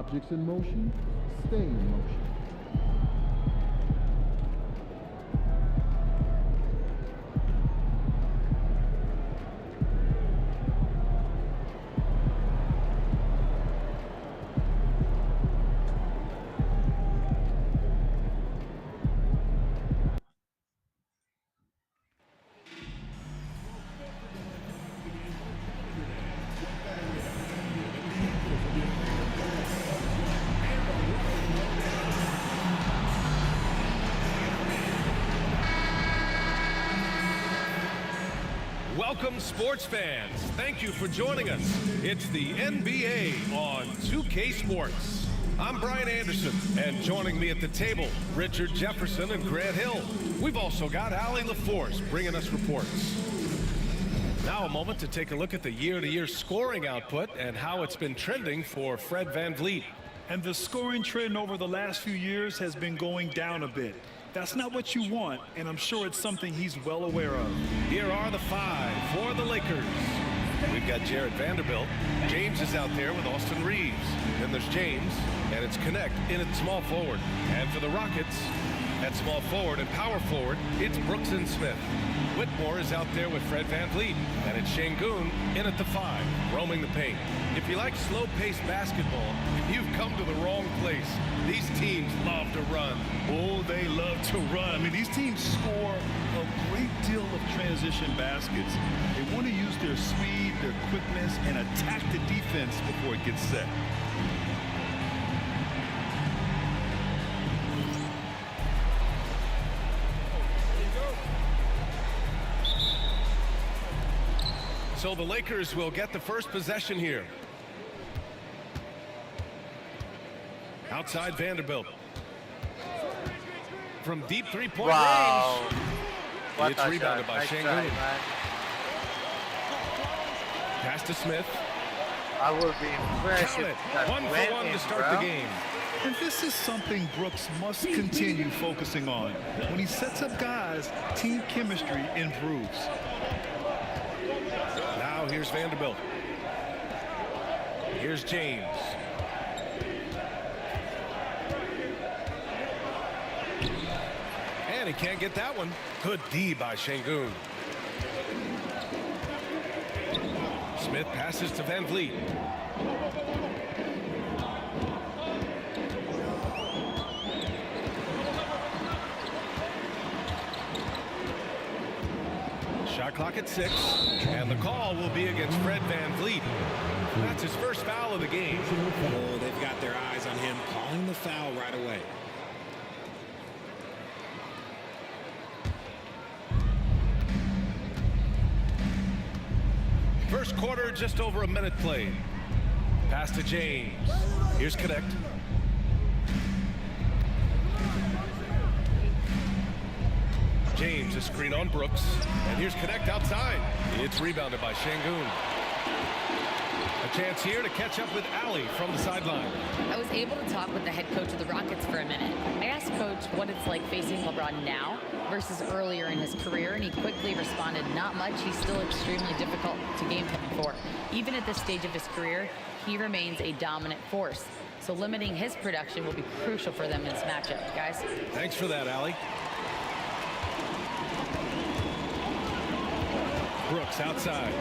Objects in motion, stay in motion. Welcome, sports fans. Thank you for joining us. It's the NBA on 2K Sports. I'm Brian Anderson, and joining me at the table, Richard Jefferson and Grant Hill. We've also got Allie LaForce bringing us reports. Now a moment to take a look at the year-to-year scoring output and how it's been trending for Fred VanVleet. And the scoring trend over the last few years has been going down a bit. That's not what you want, and I'm sure it's something he's well aware of. Here are the five for the Lakers. We've got Jared Vanderbilt. James is out there with Austin Reeves. Then there's James, and it's Connect in at small forward. And for the Rockets, at small forward and power forward, it's Brooks and Smith. Whitmore is out there with Fred VanVleet, and it's Şengün in at the five, roaming the paint. If you like slow-paced basketball, you've come to the wrong place. These teams love to run. Oh, they love to run. I mean, these teams score a great deal of transition baskets. They want to use their speed, their quickness, and attack the defense before it gets set. So the Lakers will get the first possession here. Outside Vanderbilt. From deep three-point range. It's rebounded by Şengün. Pass to Smith. I would be impressed if that 1-for-1 to start the game. And this is something Brooks must continue focusing on. When he sets up guys, team chemistry improves. Now here's Vanderbilt. Here's James. And he can't get that one. Good D by Şengün. Smith passes to VanVleet. Shot clock at 6, and the call will be against Fred VanVleet. That's his first foul of the game. Oh, they've got their eyes on him, calling the foul right away. First quarter, just over a minute played. Pass to James. Here's Connect. James, a screen on Brooks. And here's Connect outside. It's rebounded by Şengün. A chance here to catch up with Allie from the sideline. I was able to talk with the head coach of the Rockets for a minute. I asked Coach what it's like facing LeBron now versus earlier in his career, and he quickly responded, not much. He's still extremely difficult to game plan for. Even at this stage of his career, he remains a dominant force. So limiting his production will be crucial for them in this matchup, guys. Thanks for that, Allie. Brooks outside.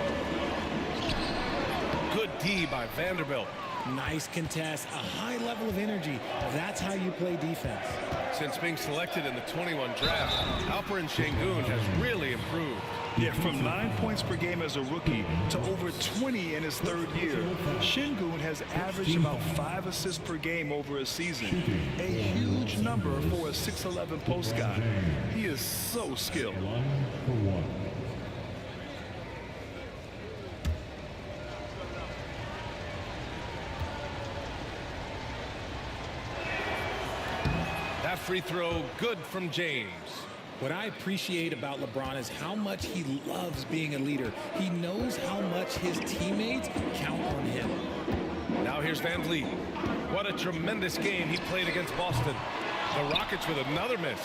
Good D by Vanderbilt. Nice contest, a high level of energy. That's how you play defense. Since being selected in the 21 draft, Alperen Şengün has really improved. Yeah, from 9 points per game as a rookie to over 20 in his third year. Şengün has averaged about 5 assists per game over a season. A huge number for a 6'11" post guy. He is so skilled. That free throw good from James. What I appreciate about LeBron is how much he loves being a leader. He knows how much his teammates count on him. Now here's VanVleet. What a tremendous game he played against Boston. The Rockets with another miss.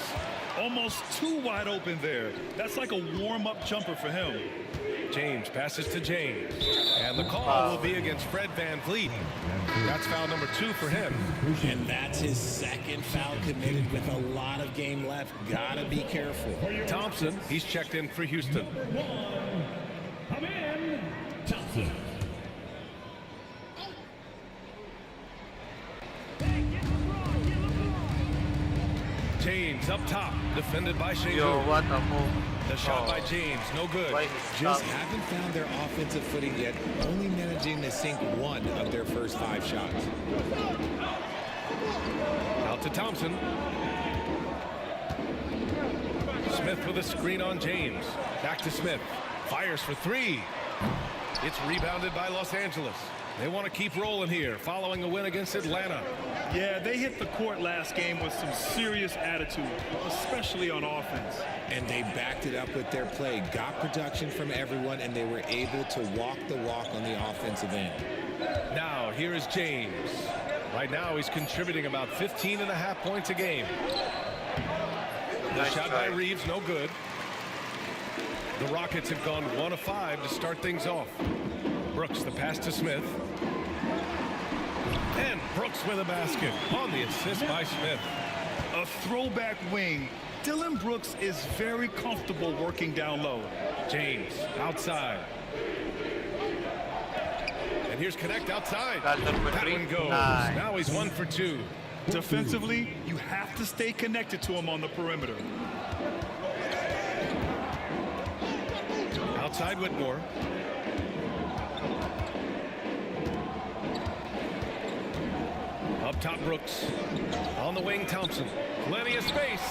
Almost too wide open there. That's like a warm-up jumper for him. James passes to James. And the call will be against Fred VanVleet. That's foul number 2 for him. And that's his second foul committed with a lot of game left. Gotta be careful. Thompson, he's checked in for Houston. Thompson. James up top, defended by Shane. Yo, what a move. The shot by James, no good. Just haven't found their offensive footing yet, only managing to sink 1 of their first 5 shots. Out to Thompson. Smith with a screen on James. Back to Smith. Fires for 3. It's rebounded by Los Angeles. They want to keep rolling here following a win against Atlanta. Yeah, they hit the court last game with some serious attitude, especially on offense. And they backed it up with their play, got production from everyone, and they were able to walk the walk on the offensive end. Now, here is James. Right now, he's contributing about 15.5 points a game. The shot by Reeves, no good. The Rockets have gone 1 of 5 to start things off. Brooks, the pass to Smith. And Brooks with a basket on the assist by Smith. A throwback wing. Dylan Brooks is very comfortable working down low. James outside. And here's Connect outside. That one goes. Nice. Now he's 1 for 2. Defensively, you have to stay connected to him on the perimeter. Outside Whitmore. Up top Brooks. On the wing Thompson. Plenty of space.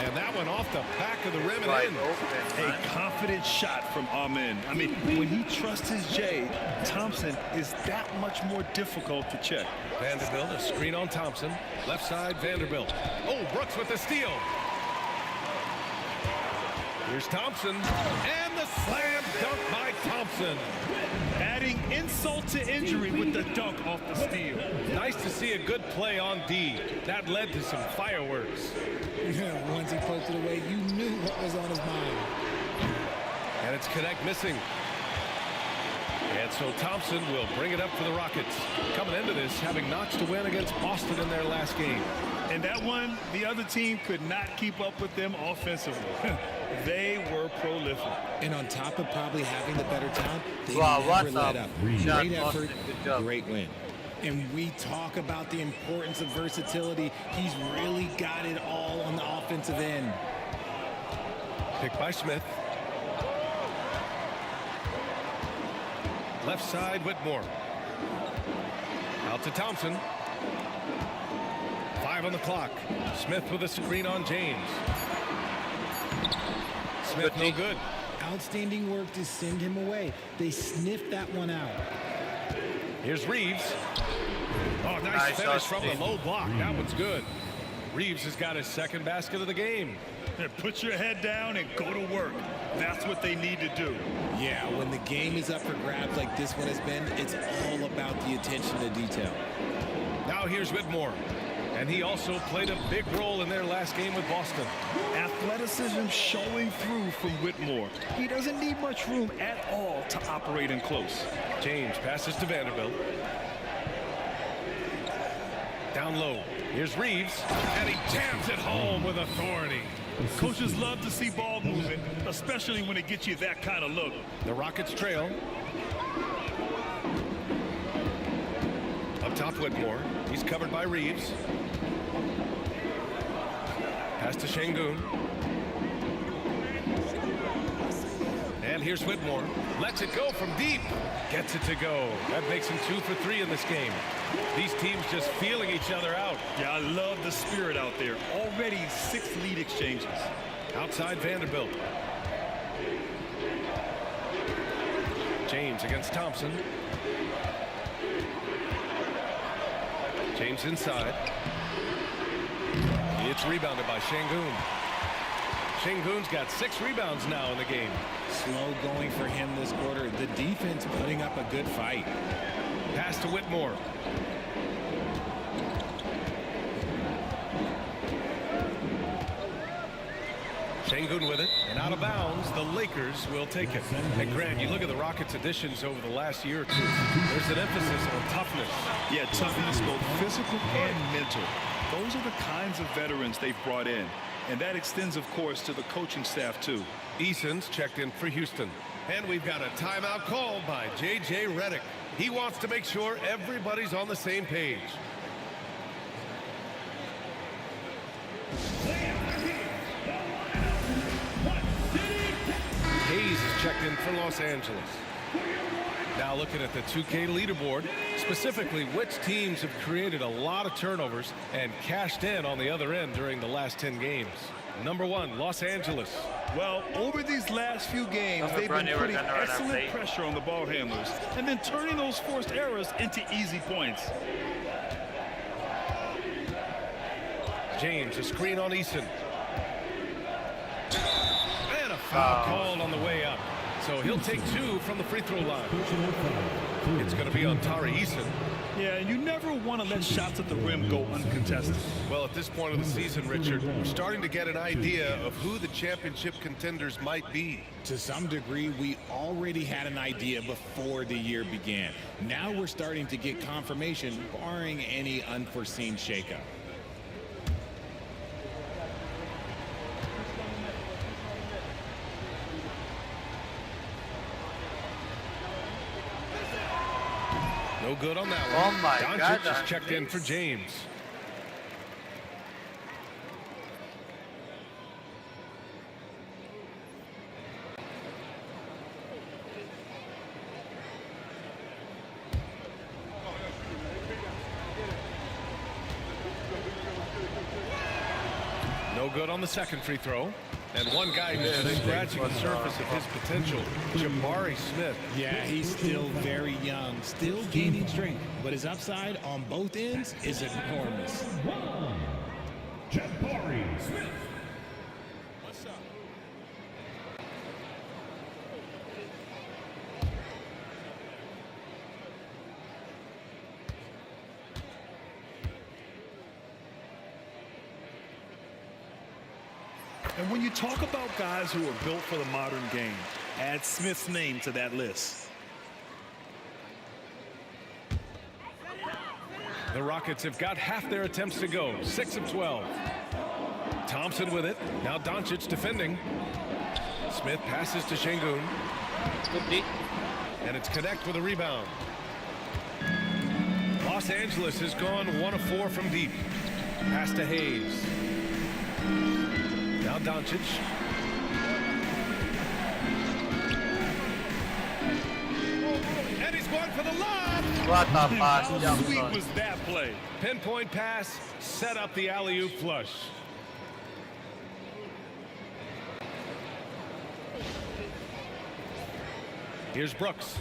And that one off the back of the rim and in. A confident shot from Amen. I mean, when he trusts his J, Thompson is that much more difficult to check. Vanderbilt, a screen on Thompson. Left side Vanderbilt. Oh, Brooks with the steal. Here's Thompson. And the slam dunk by Thompson. Adding insult to injury with the dunk off the steal. Nice to see a good play on D. That led to some fireworks. Yeah, once he poked it away, you knew what was on his mind. And it's Connect missing. And so Thompson will bring it up for the Rockets. Coming into this, having notched a win against Boston in their last game. And that one, the other team could not keep up with them offensively. They were prolific. And on top of probably having the better talent, they Wow, never what's let up? up. Shot, Great effort, Boston, good job. great win. And we talk about the importance of versatility. He's really got it all on the offensive end. Picked by Smith. Left side, Whitmore. Out to Thompson. 5 on the clock. Smith with a screen on James. Smith no good. Outstanding work to send him away. They sniffed that one out. Here's Reeves. Oh, nice finish from the low block. That one's good. Reeves has got his second basket of the game. Put your head down and go to work. That's what they need to do. Yeah, when the game is up for grabs like this one has been, it's all about the attention to detail. Now here's Whitmore. And he also played a big role in their last game with Boston. Athleticism showing through from Whitmore. He doesn't need much room at all to operate in close. James passes to Vanderbilt. Down low. Here's Reeves. And he jams it home with authority. Coaches love to see ball moving, especially when it gets you that kind of look. The Rockets trail. Up top Whitmore. He's covered by Reeves. Pass to Şengün. And here's Whitmore. Lets it go from deep. Gets it to go. That makes him 2 for 3 in this game. These teams just feeling each other out. Yeah, I love the spirit out there. Already 6 lead exchanges. Outside Vanderbilt. James against Thompson. James inside. It's rebounded by Şengün. Şengün's got 6 rebounds now in the game. Slow going for him this quarter. The defense putting up a good fight. Pass to Whitmore. Şengün with it, and out of bounds, the Lakers will take it. And Grant, you look at the Rockets' additions over the last year or two, there's an emphasis on toughness. Yeah, toughness, both physical and mental. Those are the kinds of veterans they've brought in. And that extends, of course, to the coaching staff, too. Eason's checked in for Houston. And we've got a timeout called by J.J. Redick. He wants to make sure everybody's on the same page. Hayes is checked in for Los Angeles. Now looking at the 2K leaderboard, specifically which teams have created a lot of turnovers and cashed in on the other end during the last 10 games. Number 1, Los Angeles. Well, over these last few games, they've been putting excellent pressure on the ball handlers and then turning those forced errors into easy points. James, a screen on Eason. And a foul called on the way up. So he'll take 2 from the free throw line. It's going to be on Tari Eason. Yeah, and you never want to let shots at the rim go uncontested. Well, at this point of the season, Richard, we're starting to get an idea of who the championship contenders might be. To some degree, we already had an idea before the year began. Now we're starting to get confirmation, barring any unforeseen shakeup. No good on that one. Oh my God. Doncic is checked in for James. No good on the second free throw. And one guy who's scratching the surface of his potential, Jabari Smith. Yeah, he's still very young, still gaining strength, but his upside on both ends is enormous. Jabari Smith. What's up? And when you talk about guys who are built for the modern game, add Smith's name to that list. The Rockets have got half their attempts to go, 6 of 12. Thompson with it. Now Doncic defending. Smith passes to Şengün. And it's Connect with a rebound. Los Angeles has gone 1 of 4 from deep. Pass to Hayes. Now Doncic. And he's going for the lob. What a pass. How sweet was that play? Pinpoint pass, set up the alley-oop flush. Here's Brooks.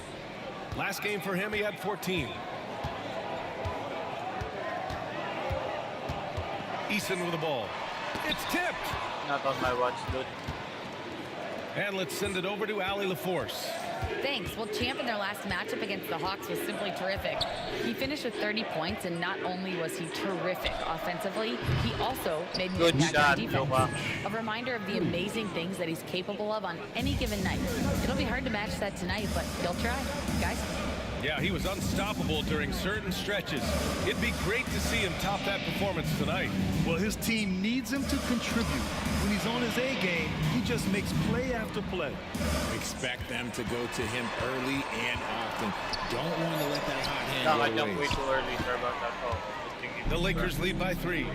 Last game for him, he had 14. Eason with the ball. It's tipped. Not on my watch, dude. And let's send it over to Allie LaForce. Thanks. Well, Champ in their last matchup against the Hawks was simply terrific. He finished with 30 points, and not only was he terrific offensively, he also made an Good impact shot, on defense. Nova. A reminder of the amazing things that he's capable of on any given night. It'll be hard to match that tonight, but he'll try. Guys? Yeah, he was unstoppable during certain stretches. It'd be great to see him top that performance tonight. Well, his team needs him to contribute. When he's on his A game, he just makes play after play. Expect them to go to him early and often. Don't want to let that hot hand No, I go jumped way waste. too early. Sorry about that call. The Lakers lead by 3.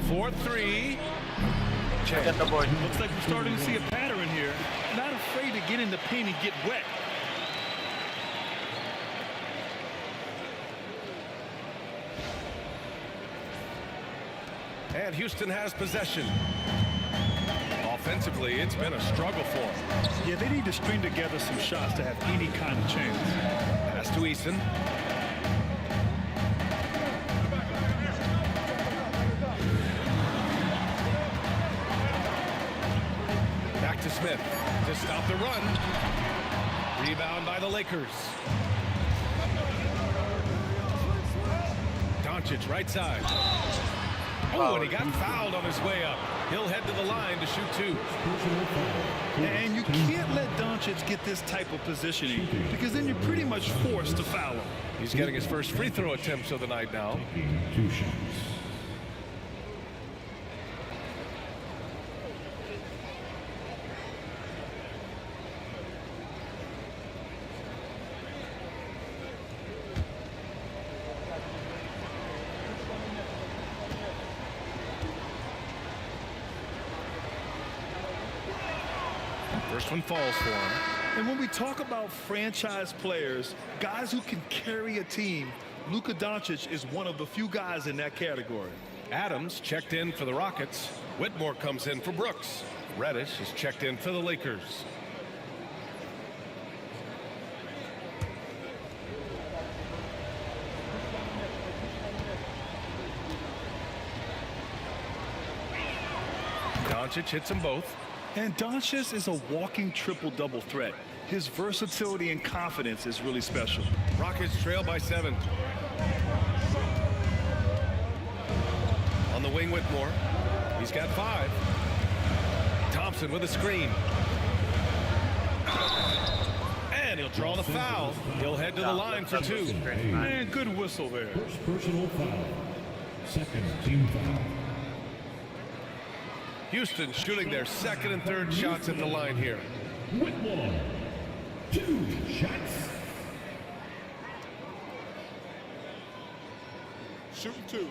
4-3. Get the board. Looks like we're starting to see a pattern here. Not afraid to get in the paint and get wet. And Houston has possession. Offensively, it's been a struggle for them. Yeah, they need to string together some shots to have any kind of chance. Pass to Eason. Back to Smith to stop the run. Rebound by the Lakers. Doncic right side. Oh, and he got fouled on his way up. He'll head to the line to shoot 2. And you can't let Doncic get this type of positioning because then you're pretty much forced to foul him. He's getting his first free throw attempts of the night now. Two shots. First one falls for him. And when we talk about franchise players, guys who can carry a team, Luka Doncic is one of the few guys in that category. Adams checked in for the Rockets. Whitmore comes in for Brooks. Reddish is checked in for the Lakers. Doncic hits them both. And Doncic is a walking triple-double threat. His versatility and confidence is really special. Rockets trail by 7. On the wing, Whitmore. He's got 5. Thompson with a screen. And he'll draw the foul. He'll head to the line for 2. Man, good whistle there. First personal foul. Second team foul. Houston shooting their second and third shots at the line here. Whitmore. 2 shots. Shoot 2.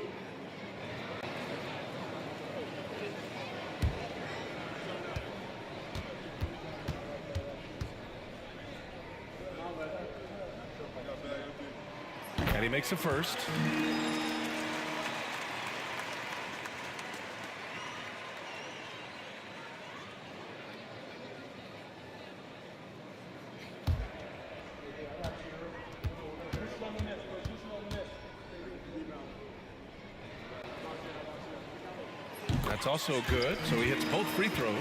And he makes the first. That's also good, so he hits both free throws.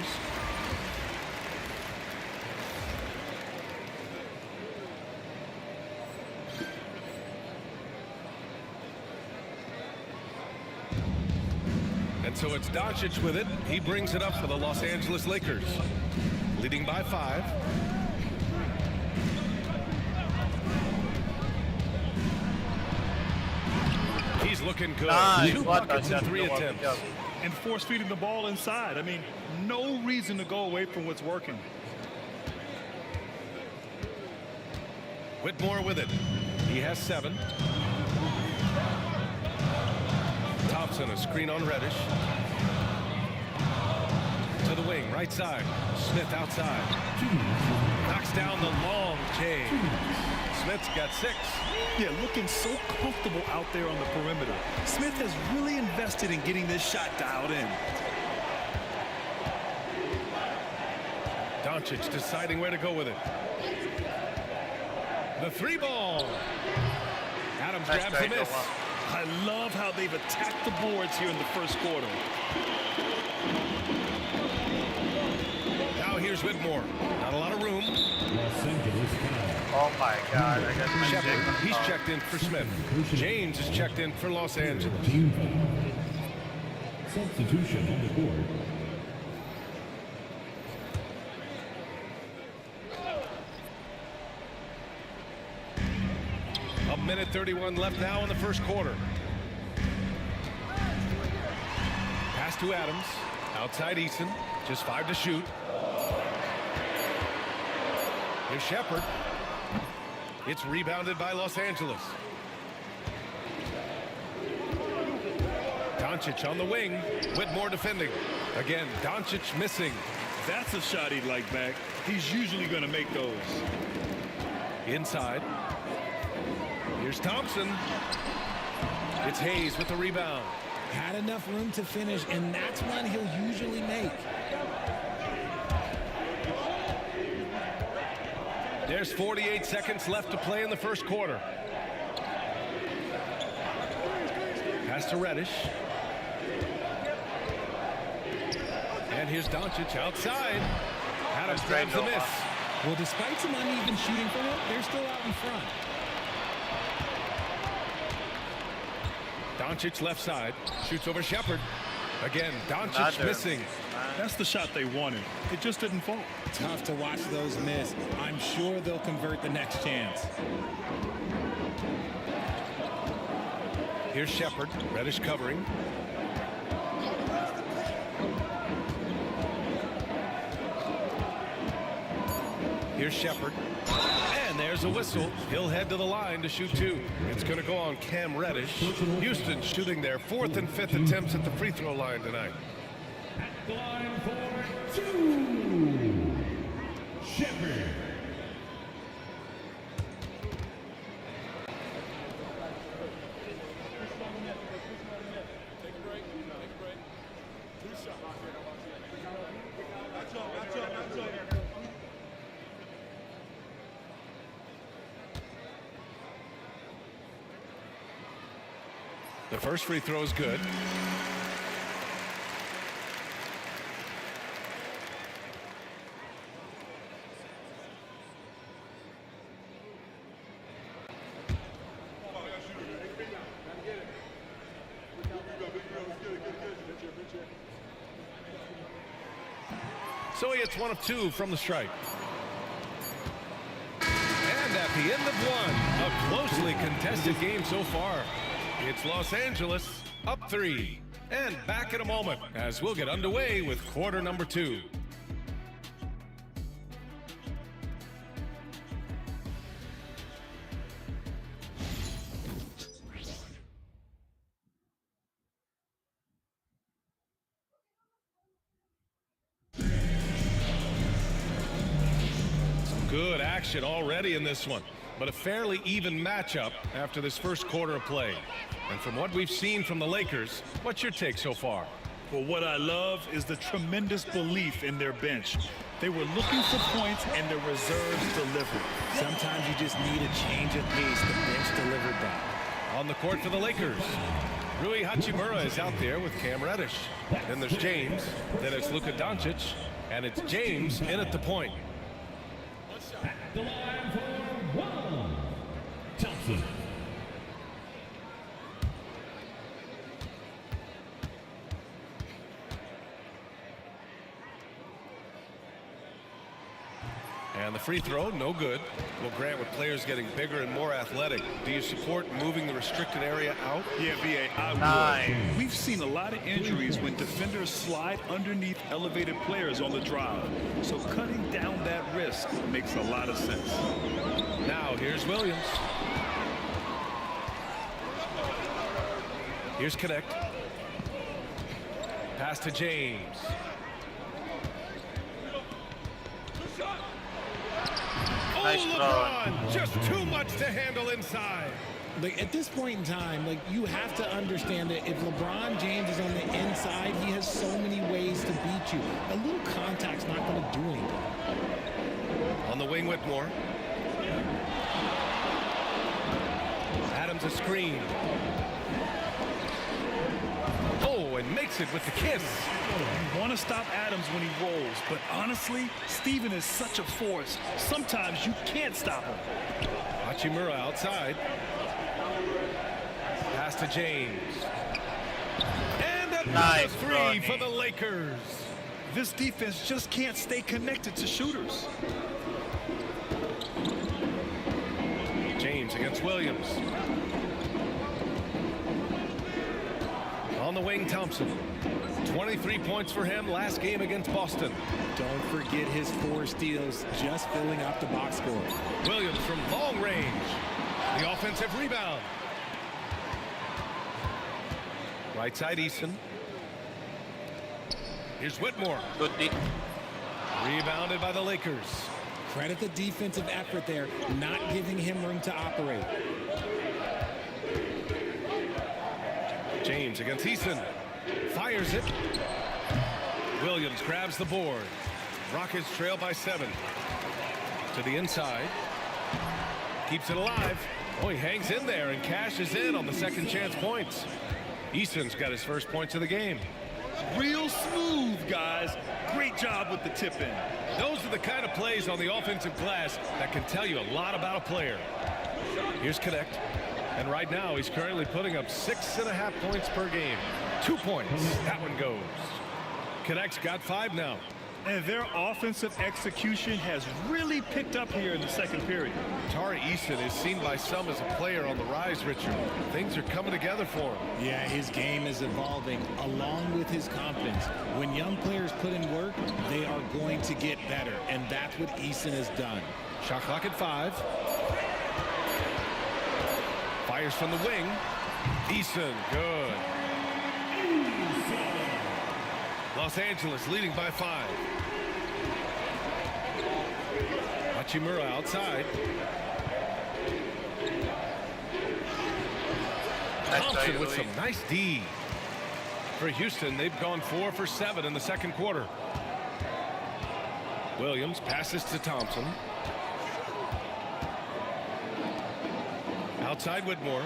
And so it's Doncic with it. He brings it up for the Los Angeles Lakers, leading by 5. He's looking good. Nice. 2 buckets and 3 attempts. And force feeding the ball inside. I mean, no reason to go away from what's working. Whitmore with it. He has 7. Thompson, a screen on Reddish. To the wing, right side. Smith outside. Knocks down the long J. Smith's got 6. Yeah, looking so comfortable out there on the perimeter. Smith has really invested in getting this shot dialed in. Doncic deciding where to go with it. The 3 ball. Adams Nice grabs try, the miss. Noah. I love how they've attacked the boards here in the first quarter. Now here's Whitmore. Not a lot of room. Los Angeles foul. Oh my God, I got my Shepard, dick. he's checked in for Smith. James is checked in for Los Angeles. Team foul. Substitution on the board. A minute 31 left now in the first quarter. Pass to Adams. Outside Eason. Just 5 to shoot. Here's Shepard. It's rebounded by Los Angeles. Doncic on the wing. Whitmore defending. Again, Doncic missing. That's a shot he'd like back. He's usually going to make those. Inside. Here's Thompson. It's Hayes with the rebound. Had enough room to finish, and that's one he'll usually make. There's 48 seconds left to play in the first quarter. Pass to Reddish. And here's Doncic outside. Adams grabs the miss. Well, despite some uneven shooting from him, they're still out in front. Doncic left side. Shoots over Shepard. Again, Doncic Another. missing. That's the shot they wanted. It just didn't fall. Tough to watch those miss. I'm sure they'll convert the next chance. Here's Shepard. Reddish covering. Here's Shepard. And there's a whistle. He'll head to the line to shoot two. It's going to go on Cam Reddish. Houston shooting their 4th and 5th attempts at the free throw line tonight. At the line for two. Shepard. The first free throw is good. So he hits 1 of 2 from the stripe. And at the end of one, a closely contested game so far. It's Los Angeles up 3. And back in a moment as we'll get underway with quarter number 2. Good action already in this one, but a fairly even matchup after this first quarter of play. And from what we've seen from the Lakers, what's your take so far? Well, what I love is the tremendous belief in their bench. They were looking for points, and the reserves delivered. Sometimes you just need a change of pace. The bench delivered that. On the court for the Lakers, Rui Hachimura is out there with Cam Reddish. Then there's James, then it's Luka Doncic, and it's James in at the point. At the line for one. Thompson. And the free throw, no good. Well, Grant, with players getting bigger and more athletic, do you support moving the restricted area out? Yeah, V.A., I would. Nice. We've seen a lot of injuries when defenders slide underneath elevated players on the drive. So cutting down that risk makes a lot of sense. Now, here's Williams. Here's Connect. Pass to James. Nice Oh, LeBron! Just too much to handle inside. Like, at this point in time, like, you have to understand that if LeBron James is on the inside, he has so many ways to beat you. A little contact's not going to do anything. On the wing, Whitmore. Adams a screen. Oh, and makes it with the kiss. You want to stop Adams when he rolls, but honestly, Steven is such a force. Sometimes you can't stop him. Hachimura outside. Pass to James. And another Nice, three Ronnie. for the Lakers. This defense just can't stay connected to shooters. James against Williams. On the wing, Thompson. 23 points for him last game against Boston. Don't forget his 4 steals, just filling up the box score. Williams from long range. The offensive rebound. Right side, Eason. Here's Whitmore. Good D. Rebounded by the Lakers. Credit the defensive effort there, not giving him room to operate. James against Eason. Fires it. Williams grabs the board. Rockets trail by 7. To the inside. Keeps it alive. Oh, he hangs in there and cashes in on the second chance points. Eason's got his first points of the game. Real smooth, guys. Great job with the tip in. Those are the kind of plays on the offensive glass that can tell you a lot about a player. Here's Connect. And right now, he's currently putting up 6.5 points per game. 2 points. That one goes. Connect's got 5 now. And their offensive execution has really picked up here in the second period. Tari Eason is seen by some as a player on the rise, Richard. Things are coming together for him. Yeah, his game is evolving along with his confidence. When young players put in work, they are going to get better, and that's what Eason has done. Shot clock at 5. Fires from the wing. Eason, good. Los Angeles leading by 5. Hachimura outside. Thompson with some nice D. For Houston, they've gone 4 for 7 in the second quarter. Williams passes to Thompson. Outside Whitmore.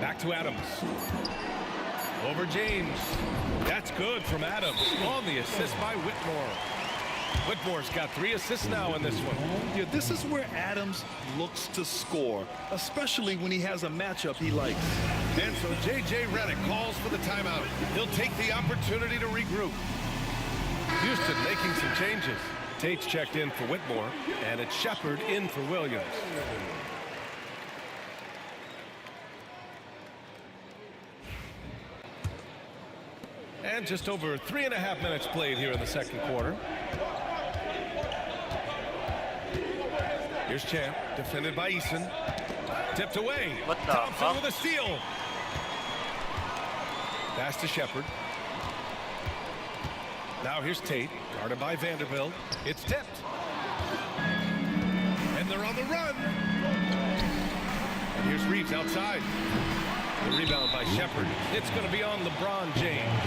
Back to Adams. Over James. That's good from Adams on the assist by Whitmore. Whitmore's got 3 assists now in this one. Yeah, this is where Adams looks to score, especially when he has a matchup he likes. And so J.J. Redick calls for the timeout. He'll take the opportunity to regroup. Houston making some changes. Tate's checked in for Whitmore, and it's Shepard in for Williams. And just over 3.5 minutes played here in the second quarter. Here's Champ, defended by Eason. Tipped away. Thompson with a steal. Pass to Shepard. Now here's Tate, guarded by Vanderbilt. It's tipped. And they're on the run. And here's Reeves outside. The rebound by Shepard. It's going to be on LeBron James.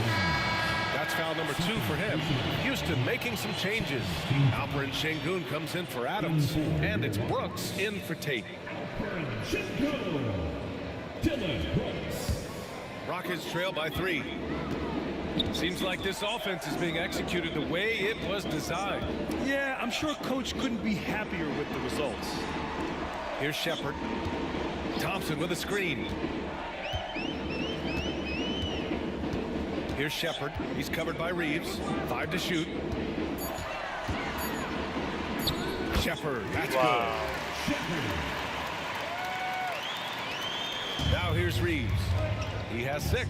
That's foul number 2 for him. Houston making some changes. Alperen Şengün comes in for Adams. And it's Brooks in for Tate. Rockets trail by 3. Seems like this offense is being executed the way it was designed. Yeah, I'm sure Coach couldn't be happier with the results. Here's Shepard. Thompson with a screen. Here's Shepard. He's covered by Reeves. 5 to shoot. Shepard, that's good. Now here's Reeves. He has 6.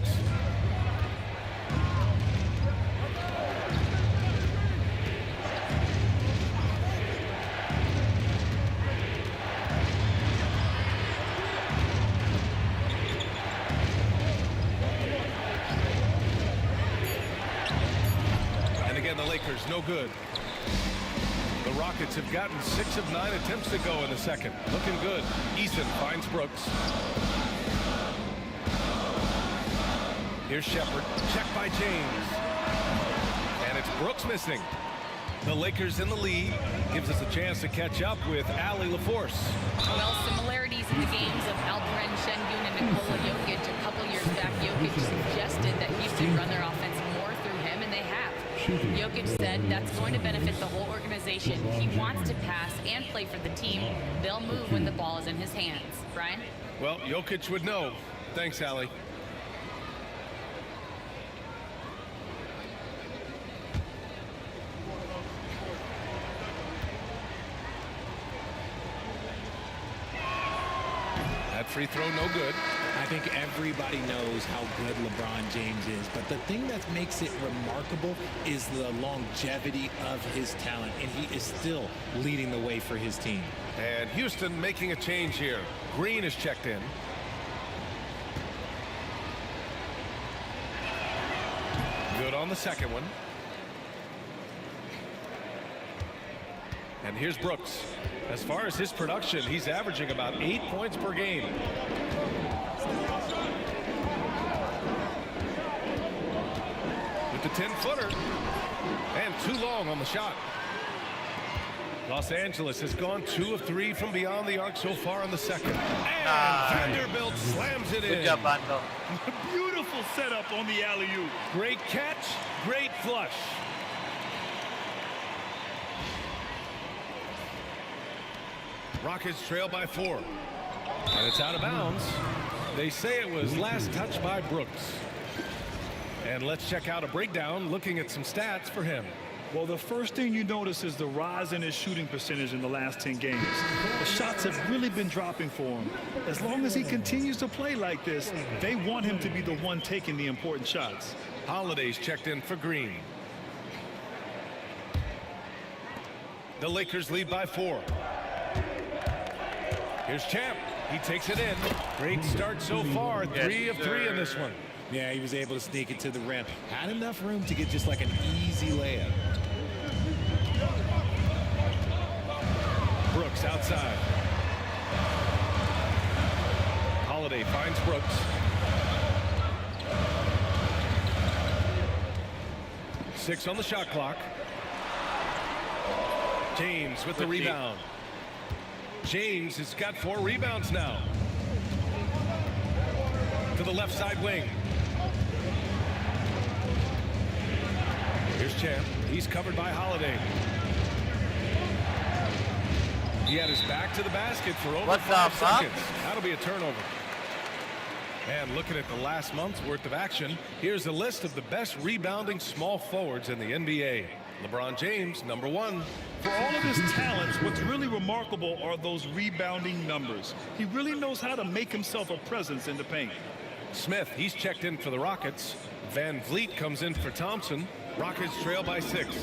The Lakers no good. The Rockets have gotten 6 of 9 attempts to go in the second. Looking good. Eason finds Brooks. Here's Shepard. Checked by James. And it's Brooks missing. The Lakers in the lead. Gives us a chance to catch up with Allie LaForce. Well, similarities in the games of Alperen Şengün and Nikola Jokic. A couple years back, Jokic suggested that Houston run their offense more through him, and they have. Jokic said that's going to benefit the whole organization. He wants to pass and play for the team. They'll move when the ball is in his hands. Brian? Well, Jokic would know. Thanks, Allie. That free throw no good. I think everybody knows how good LeBron James is, but the thing that makes it remarkable is the longevity of his talent, and he is still leading the way for his team. And Houston making a change here. Green is checked in. Good on the second one. And here's Brooks. As far as his production, he's averaging about 8 points per game. With the 10-footer. And too long on the shot. Los Angeles has gone 2 of 3 from beyond the arc so far in the second. And Vanderbilt slams it in. Good job, Bando. Beautiful setup on the alley-oop. Great catch, great flush. Rockets trail by 4. And it's out of bounds. They say it was last touched by Brooks. And let's check out a breakdown looking at some stats for him. Well, the first thing you notice is the rise in his shooting percentage in the last 10 games. The shots have really been dropping for him. As long as he continues to play like this, they want him to be the one taking the important shots. Holiday's checked in for Green. The Lakers lead by 4. Here's Champ. He takes it in. Great start so far. 3 of 3 in this one. Yeah, he was able to sneak it to the rim. Had enough room to get just like an easy layup. Brooks outside. Holiday finds Brooks. Six on the shot clock. James with the rebound. James has got 4 rebounds now. To the left side wing. Here's Champ. He's covered by Holiday. He had his back to the basket for over 5 seconds. That'll be a turnover. And looking at the last month's worth of action, here's a list of the best rebounding small forwards in the NBA. LeBron James, number 1. For all of his talents, what's really remarkable are those rebounding numbers. He really knows how to make himself a presence in the paint. Smith, he's checked in for the Rockets. Van Vliet comes in for Thompson. Rockets trail by 6.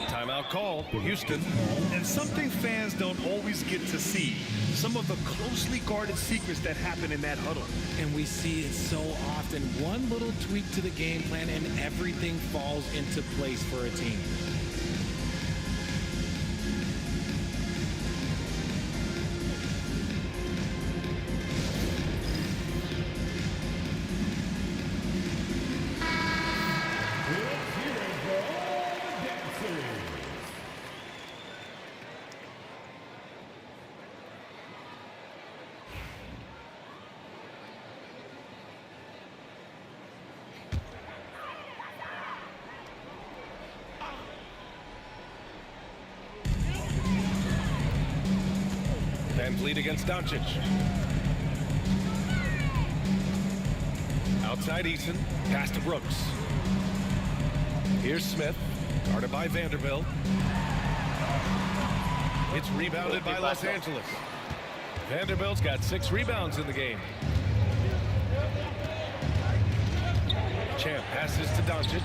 Timeout called. Houston. And something fans don't always get to see. Some of the closely guarded secrets that happen in that huddle. And we see it so often. One little tweak to the game plan and everything falls into place for a team. Van Vliet against Doncic. Outside Eason. Pass to Brooks. Here's Smith. Guarded by Vanderbilt. It's rebounded by Los Angeles. Vanderbilt's got 6 rebounds in the game. Champ passes to Doncic.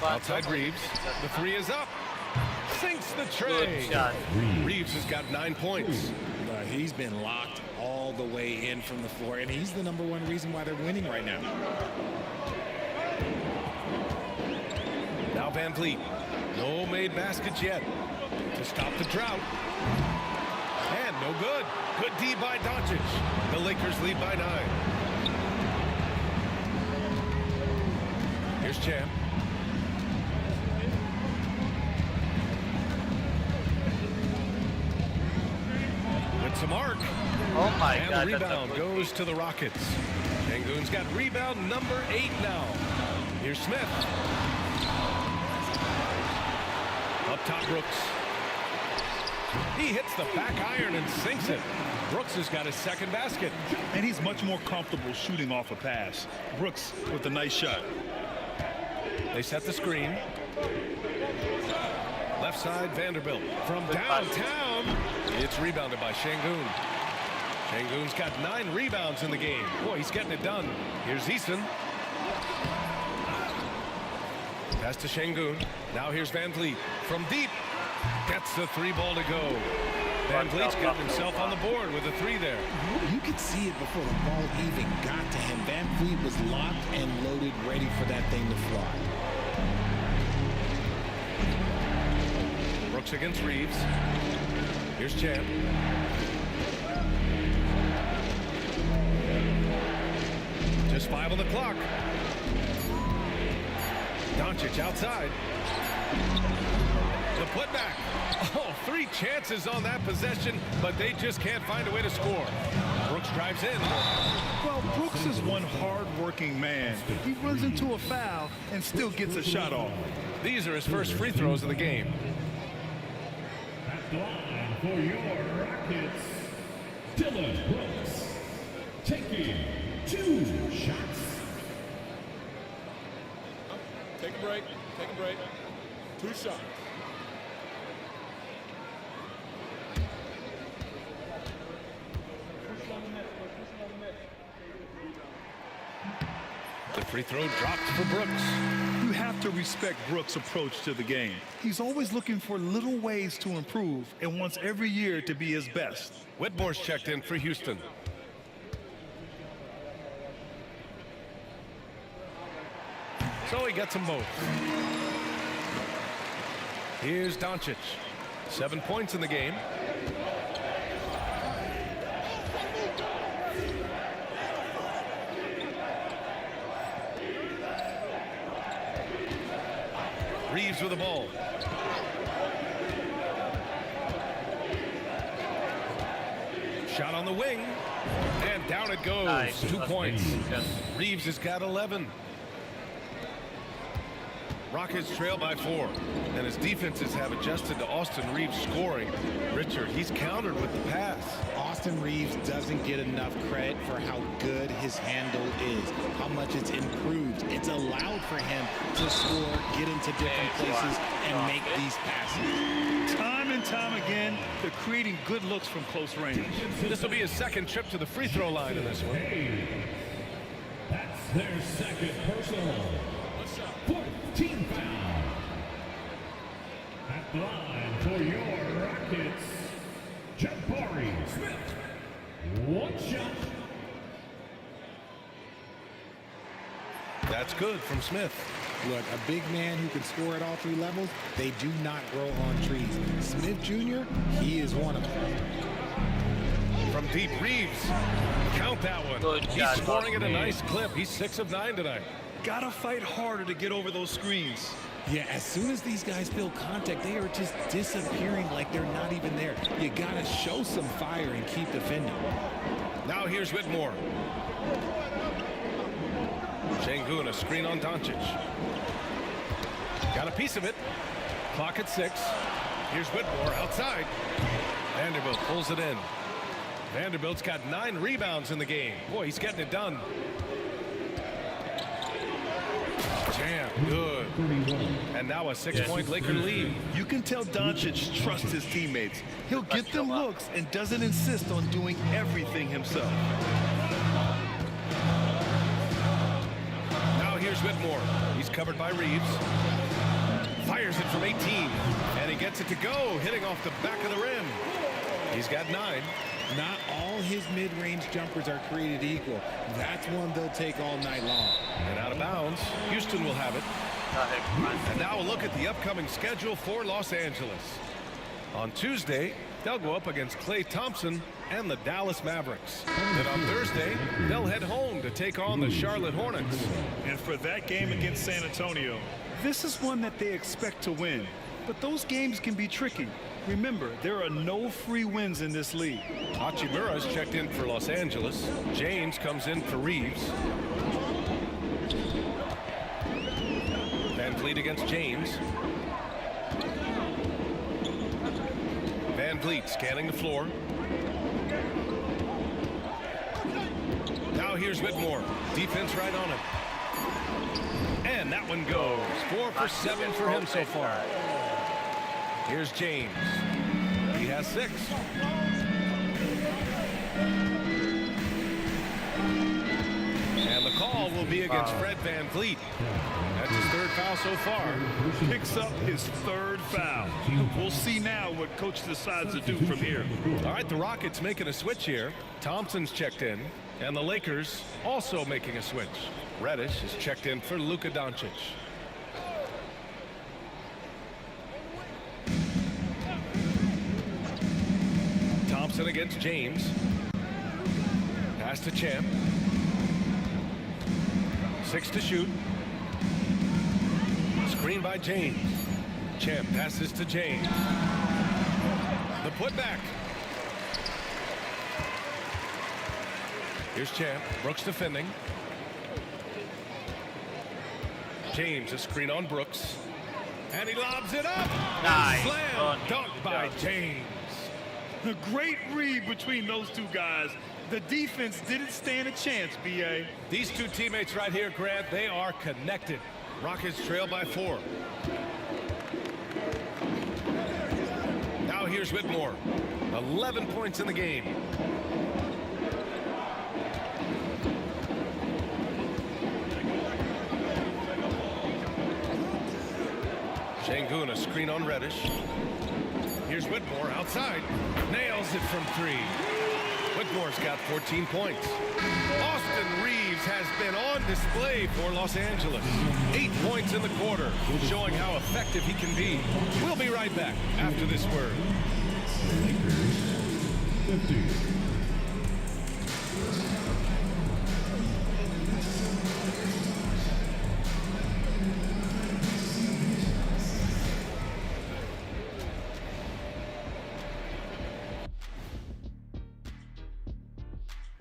Outside Reeves. The 3 is up. Sinks the tray. Good shot. Reeves has got 9 points. He's been locked all the way in from the floor, and he's the number 1 reason why they're winning right now. Now Van Vliet. No made baskets yet to stop the drought. And no good. Good D by Doncic. The Lakers lead by 9. Here's Champ. With some arc. Oh my and God. the rebound goes to the Rockets. Şengün's got rebound number 8 now. Here's Smith. Up top, Brooks. He hits the back iron and sinks it. Brooks has got his 2nd basket. And he's much more comfortable shooting off a pass. Brooks with a nice shot. They set the screen. Left side, Vanderbilt. From downtown, it's rebounded by Şengün. Şengün's got 9 rebounds in the game. Boy, he's getting it done. Here's Eason. Pass to Şengün. Now here's Van Vliet. From deep, gets the 3 ball to go. Van Vliet's got himself on the board with a 3 there. You could see it before the ball even got to him. Van Vliet was locked and loaded, ready for that thing to fly. Brooks against Reeves. Here's Champ. Just 5 on the clock. Doncic outside. The putback. Oh, 3 chances on that possession, but they just can't find a way to score. Brooks drives in. Well, Brooks is one hard-working man. He runs into a foul and still gets a shot off. These are his first free throws of the game. At the line for your Rockets, Dylan Brooks, taking 2 shots. Take a break. Take a break. 2 shots. The free throw dropped for Brooks. You have to respect Brooks' approach to the game. He's always looking for little ways to improve and wants every year to be his best. Whitmore's checked in for Houston. So he gets them both. Here's Doncic. 7 points in the game. Reeves with the ball. Shot on the wing. And down it goes. Nice. 2 points. Yes. Reeves has got 11. Rockets trail by 4. And his defenses have adjusted to Austin Reeves scoring. Richard, he's countered with the pass. Austin Reeves doesn't get enough credit for how good his handle is, how much it's improved. It's allowed for him to score, get into different places, and make these passes. Time and time again, they're creating good looks from close range. This will be his second trip to the free throw line in this one. Hey, that's their second personal. 14 foul. At the line for your Rockets, Jabari Smith. 1 shot. That's good from Smith. Look, a big man who can score at all 3 levels, they do not grow on trees. Smith Jr., he is one of them. From deep, Reeves. Count that one. Good He's shot, scoring at a Austin nice clip. He's 6 of 9 tonight. Gotta fight harder to get over those screens. Yeah, as soon as these guys feel contact, they are just disappearing like they're not even there. You gotta show some fire and keep defending. Now here's Whitmore. Şengün, a screen on Doncic. Got a piece of it. Clock at 6. Here's Whitmore outside. Vanderbilt pulls it in. Vanderbilt's got 9 rebounds in the game. Boy, he's getting it done. Jam, good. And now a 6-point Laker lead. You can tell Doncic trusts his teammates. He'll get them looks and doesn't insist on doing everything himself. Now here's Whitmore. He's covered by Reeves. Fires it from 18. And he gets it to go, hitting off the back of the rim. He's got 9. Not all his mid-range jumpers are created equal. That's one they'll take all night long. And out of bounds. Houston will have it. And now a look at the upcoming schedule for Los Angeles. On Tuesday, they'll go up against Klay Thompson and the Dallas Mavericks. Then on Thursday, they'll head home to take on the Charlotte Hornets. And for that game against San Antonio, this is one that they expect to win. But those games can be tricky. Remember, there are no free wins in this league. Hachimura's checked in for Los Angeles. James comes in for Reeves. Van Vliet against James. Van Vliet scanning the floor. Now here's Whitmore. Defense right on him. And that one goes. 4 for 7 for him so far. Here's James. He has 6. And the call will be against Fred Van Vliet. That's his 3rd foul so far. Picks up his 3rd foul. We'll see now what coach decides to do from here. All right, the Rockets making a switch here. Thompson's checked in. And the Lakers also making a switch. Reddish is checked in for Luka Doncic. Thompson against James. Pass to Champ. 6 to shoot. Screen by James. Champ passes to James. The putback. Here's Champ. Brooks defending. James, a screen on Brooks. And he lobs it up. Nice. Slam dunked by James. A great read between those two guys. The defense didn't stand a chance, B.A. These two teammates right here, Grant, they are connected. Rockets trail by 4. Now here's Whitmore. 11 points in the game. Şengün, a screen on Reddish. Here's Whitmore outside. Nails it from 3. Whitmore's got 14 points. Austin Reeves has been on display for Los Angeles. 8 points in the quarter, showing how effective he can be. We'll be right back after this word. Lakers 50.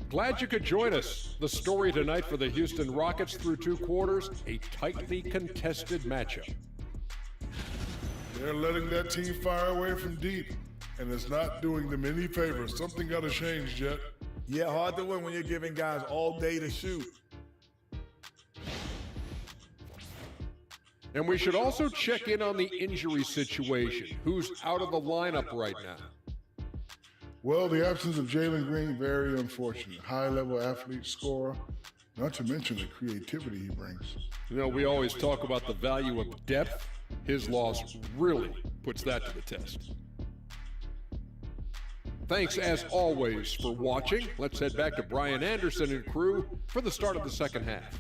Glad you could join us. The story tonight for the Houston Rockets through 2 quarters, a tightly contested matchup. They're letting that team fire away from deep, and it's not doing them any favors. Something got to change, Jet. Yeah, hard to win when you're giving guys all day to shoot. And we should also check in on the injury situation. Who's out of the lineup right now? Well, the absence of Jalen Green, very unfortunate. High-level athlete, scorer, not to mention the creativity he brings. You know, we always talk about the value of depth. His loss really puts that to the test. Thanks, as always, for watching. Let's head back to Brian Anderson and crew for the start of the second half.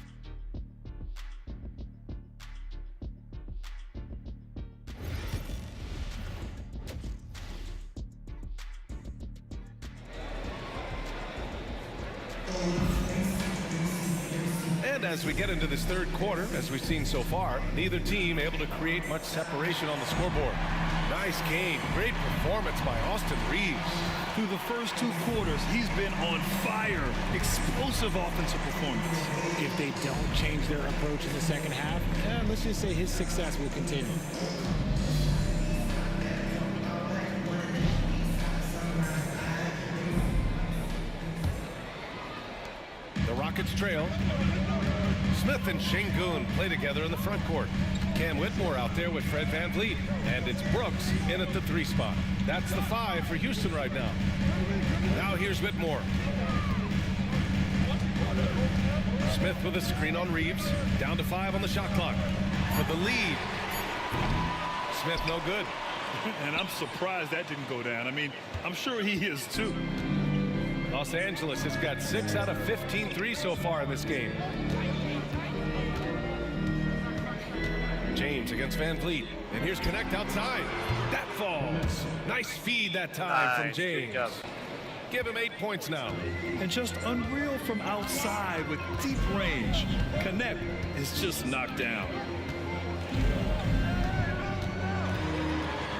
And as we get into this third quarter, as we've seen so far, neither team able to create much separation on the scoreboard. Nice game. Great performance by Austin Reeves. Through the first 2 quarters, he's been on fire. Explosive offensive performance. If they don't change their approach in the second half, let's just say his success will continue. The Rockets trail. Smith and Şengün play together in the front court. Cam Whitmore out there with Fred VanVleet. And it's Brooks in at the 3 spot. That's the 5 for Houston right now. Now here's Whitmore. Smith with a screen on Reeves. Down to 5 on the shot clock. For the lead. Smith no good. And I'm surprised that didn't go down. I mean, I'm sure he is too. Los Angeles has got 6 out of 15 threes so far in this game. James against VanVleet. And here's Connect outside. That falls. Nice feed that time from James. Give him 8 points now. And just unreal from outside with deep range. Connect is just knocked down.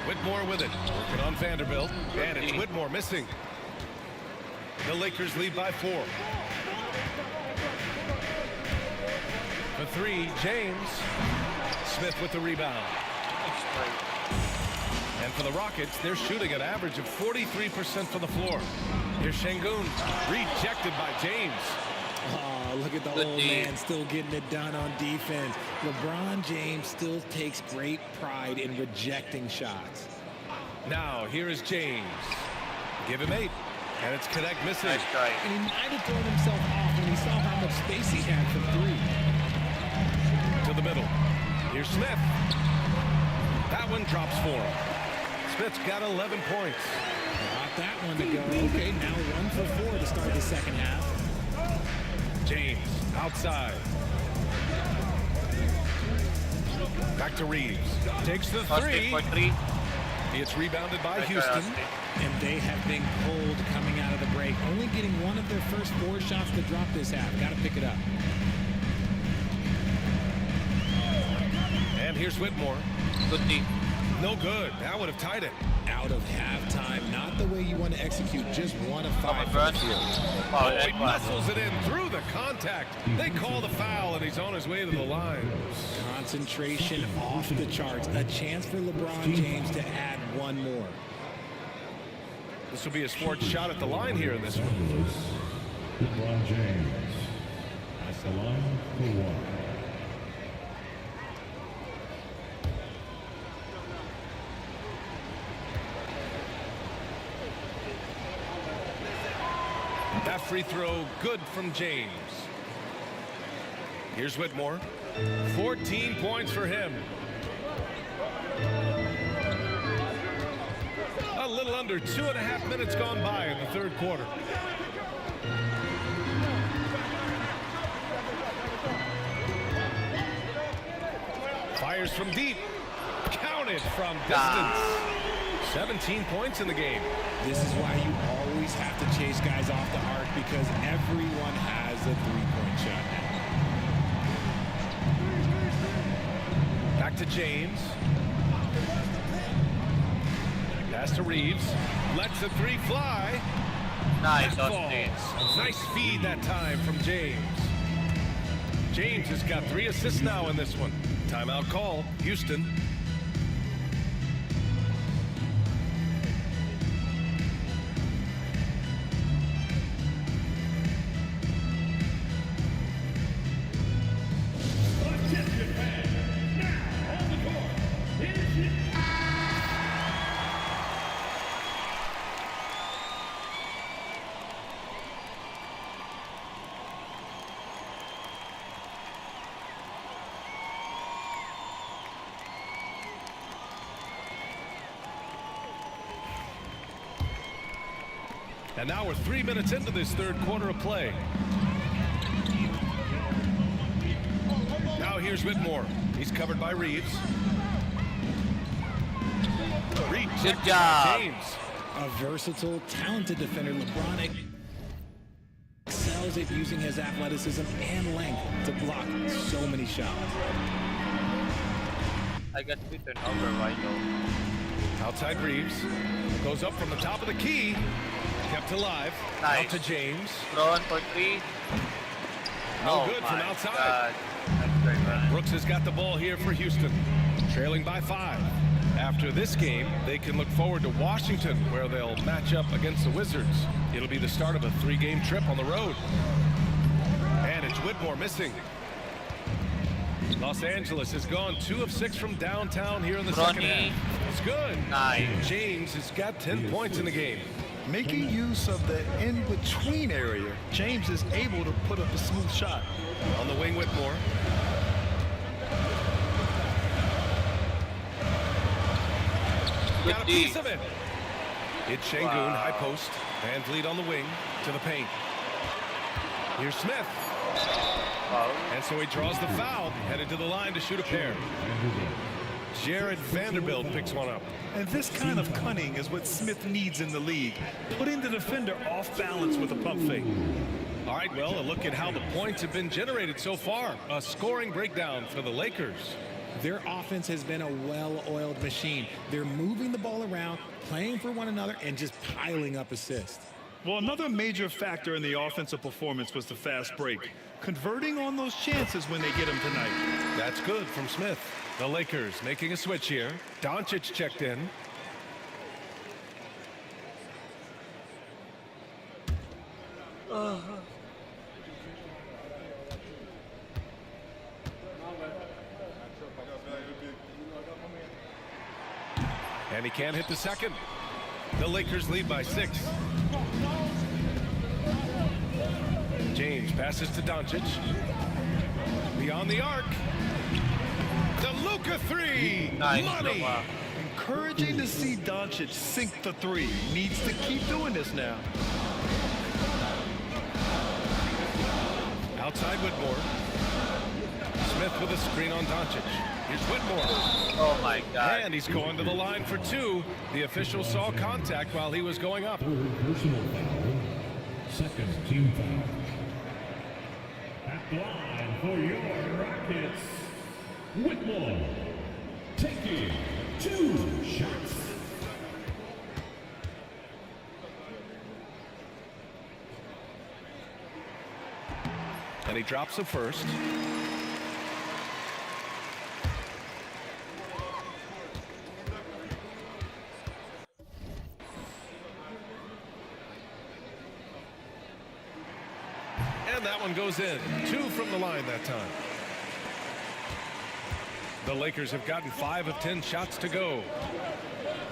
Whitmore with it. Working on Vanderbilt. And it's Whitmore missing. The Lakers lead by 4. For 3, James. Smith with the rebound. And for the Rockets, they're shooting an average of 43% from the floor. Here's Şengün, rejected by James. Oh, look at the old man still getting it done on defense. LeBron James still takes great pride in rejecting shots. Now, here is James. Give him 8. And it's Connect missing. And he might have thrown himself off when he saw how much space he had for 3. To the middle. Here's Smith. That one drops for him. Smith's got 11 points. Got that one to go. Okay, now 1 for 4 to start the second half. James outside. Back to Reeves. Takes the 3. It's rebounded by Houston. And they have been cold coming out of the break. Only getting one of their first 4 shots to drop this half. Got to pick it up. And here's Whitmore. No good. That would have tied it. Out of halftime, not the way you want to execute, just 1 of 5 from the field. Oh, he muscles it in through the contact. They call the foul, and he's on his way to the line. Concentration off the charts. A chance for LeBron James to add one more. This will be a sports shot at the line here in this one. LeBron James at the line for one. That free throw good from James. Here's Whitmore. 14 points for him. A little under 2.5 minutes gone by in the third quarter. Fires from deep. Counted from distance. 17 points in the game. This is why you always have to chase guys off the arc, because everyone has a three-point shot now. Back to James. Pass to Reeves. Lets the three fly. Nice, That Austin. falls. Nice feed that time from James. James has got 3 assists now in this one. Timeout call, Houston. And now we're 3 minutes into this third quarter of play. Now here's Whitmore. He's covered by Reeves. Good job. James. A versatile, talented defender, LeBron excels at using his athleticism and length to block so many shots. I got to turnover, I know. Outside Reeves. Goes up from the top of the key. Kept alive. Nice. Out to James. Throw for 3. No good from outside. God. That's very good. Brooks has got the ball here for Houston. Trailing by 5. After this game, they can look forward to Washington, where they'll match up against the Wizards. It'll be the start of a 3-game trip on the road. And it's Whitmore missing. Los Angeles has gone 2 of 6 from downtown here in the second half. It's good. Nice. James has got 10 points in the game. Making use of the in-between area, James is able to put up a smooth shot. On the wing, Whitmore. Got a piece of it. It's Şengün, high post. Hands lead on the wing to the paint. Here's Smith. And so he draws the foul, headed to the line to shoot a pair. Jared Vanderbilt picks one up. And this kind of cunning is what Smith needs in the league, putting the defender off balance with a pump fake. All right, well, a look at how the points have been generated so far. A scoring breakdown for the Lakers. Their offense has been a well-oiled machine. They're moving the ball around, playing for one another, and just piling up assists. Well, another major factor in the offensive performance was the fast break, converting on those chances when they get them tonight. That's good from Smith. The Lakers making a switch here. Doncic checked in. And he can't hit the second. The Lakers lead by 6. James passes to Doncic. Beyond the arc. The Luka 3. Nice. Money. Encouraging to see Doncic sink the 3. Needs to keep doing this now. Outside Whitmore. Smith with a screen on Doncic. Here's Whitmore. Oh my God. And he's going to the line for 2. The official saw contact while he was going up. Third personal foul. Second team foul. At the line for your Rockets, Whitmore taking 2 shots. And he drops the first. And that one goes in. 2 from the line that time. The Lakers have gotten 5 of 10 shots to go.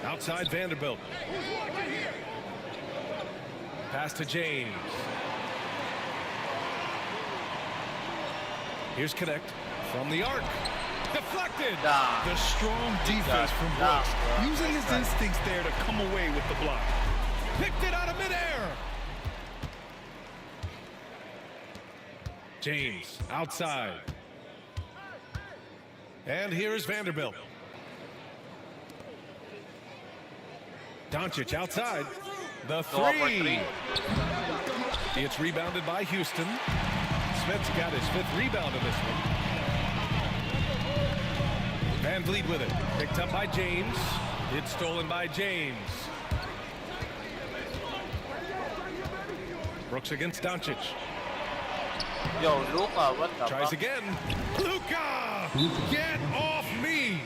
Outside Vanderbilt. Pass to James. Here's Connect from the arc. Deflected. The strong defense from Brooks, using his instincts there to come away with the block. Picked it out of midair. James outside. And here's Vanderbilt. Doncic outside. The three. It's rebounded by Houston. Smith's got his 5th rebound of this one. Van Vliet with it. Picked up by James. It's stolen by James. Brooks against Doncic. Yo, Luka, what the Tries fuck? again. Luka! Get off me!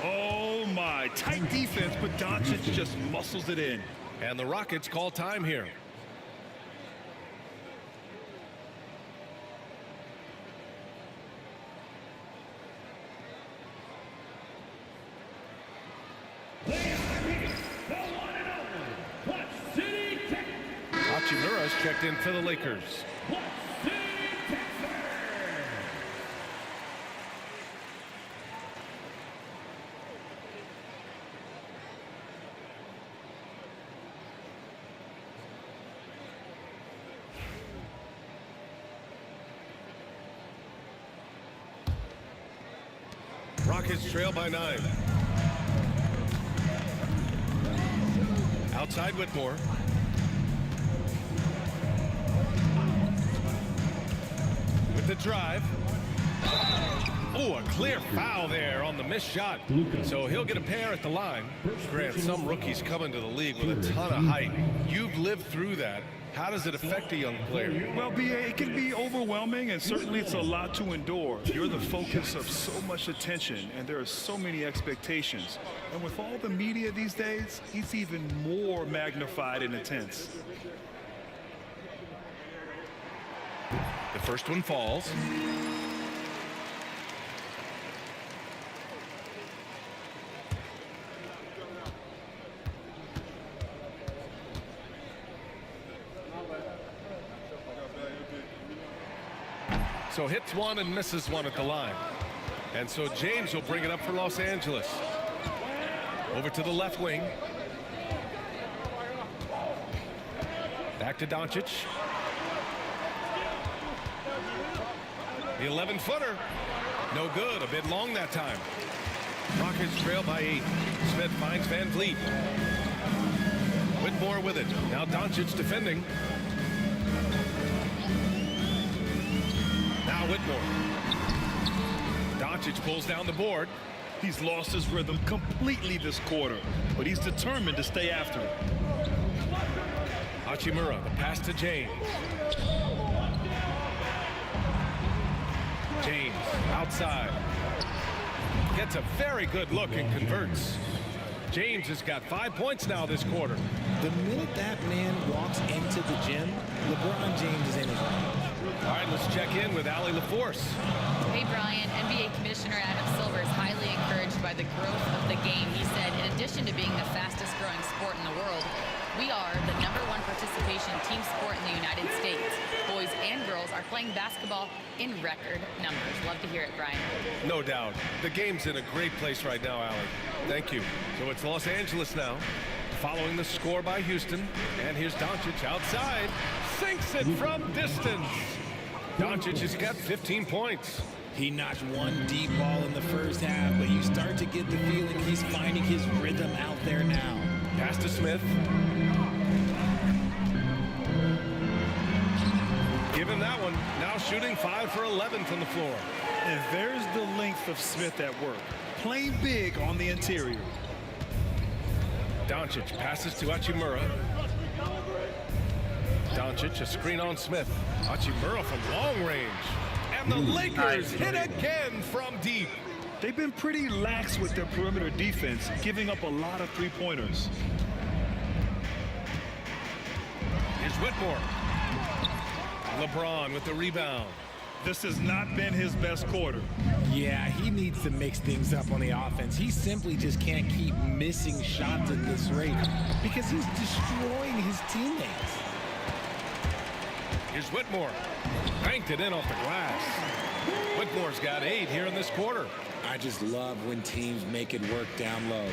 Oh my, tight defense, but Doncic just muscles it in. And the Rockets call time here. Hachimura's checked in for the Lakers. Rockets trail by 9. Outside Whitmore. With the drive. Oh, a clear foul there on the missed shot. So he'll get a pair at the line. Grant, some rookies come into the league with a ton of height. You've lived through that. How does it affect a young player? Well, BA, it can be overwhelming, and certainly it's a lot to endure. You're the focus of so much attention, and there are so many expectations. And with all the media these days, it's even more magnified and intense. The first one falls. So hits one and misses one at the line. And so James will bring it up for Los Angeles. Over to the left wing. Back to Doncic. The 11-footer. No good. A bit long that time. Rockets trail by 8. Smith finds Van Vliet. Whitmore with it. Now Doncic defending. Now Whitmore. Doncic pulls down the board. He's lost his rhythm completely this quarter, but he's determined to stay after it. Hachimura, the pass to James. James outside. Gets a very good look and converts. James has got 5 points now this quarter. The minute that man walks into the gym, LeBron James is in his range. All right, let's check in with Allie LaForce. Hey, Brian. NBA Commissioner Adam Silver is highly encouraged by the growth of the game. He said, in addition to being the fastest growing sport in the world, we are the #1 participation team sport in the United States. Boys and girls are playing basketball in record numbers. Love to hear it, Brian. No doubt. The game's in a great place right now, Allie. Thank you. So it's Los Angeles now, following the score by Houston. And here's Doncic outside. Sinks it from distance. Doncic has got 15 points. He knocked one deep ball in the first half, but you start to get the feeling he's finding his rhythm out there now. Pass to Smith. Give him that one. Now shooting 5 for 11 from the floor. And there's the length of Smith at work. Playing big on the interior. Doncic passes to Hachimura. Doncic, a screen on Smith. Hachimura from long range. And the Lakers hit again from deep. They've been pretty lax with their perimeter defense, giving up a lot of three-pointers. Here's Whitmore. LeBron with the rebound. This has not been his best quarter. Yeah, he needs to mix things up on the offense. He simply just can't keep missing shots at this rate because he's destroying his teammates. Here's Whitmore. Banked it in off the glass. Whitmore's got 8 here in this quarter. I just love when teams make it work down low.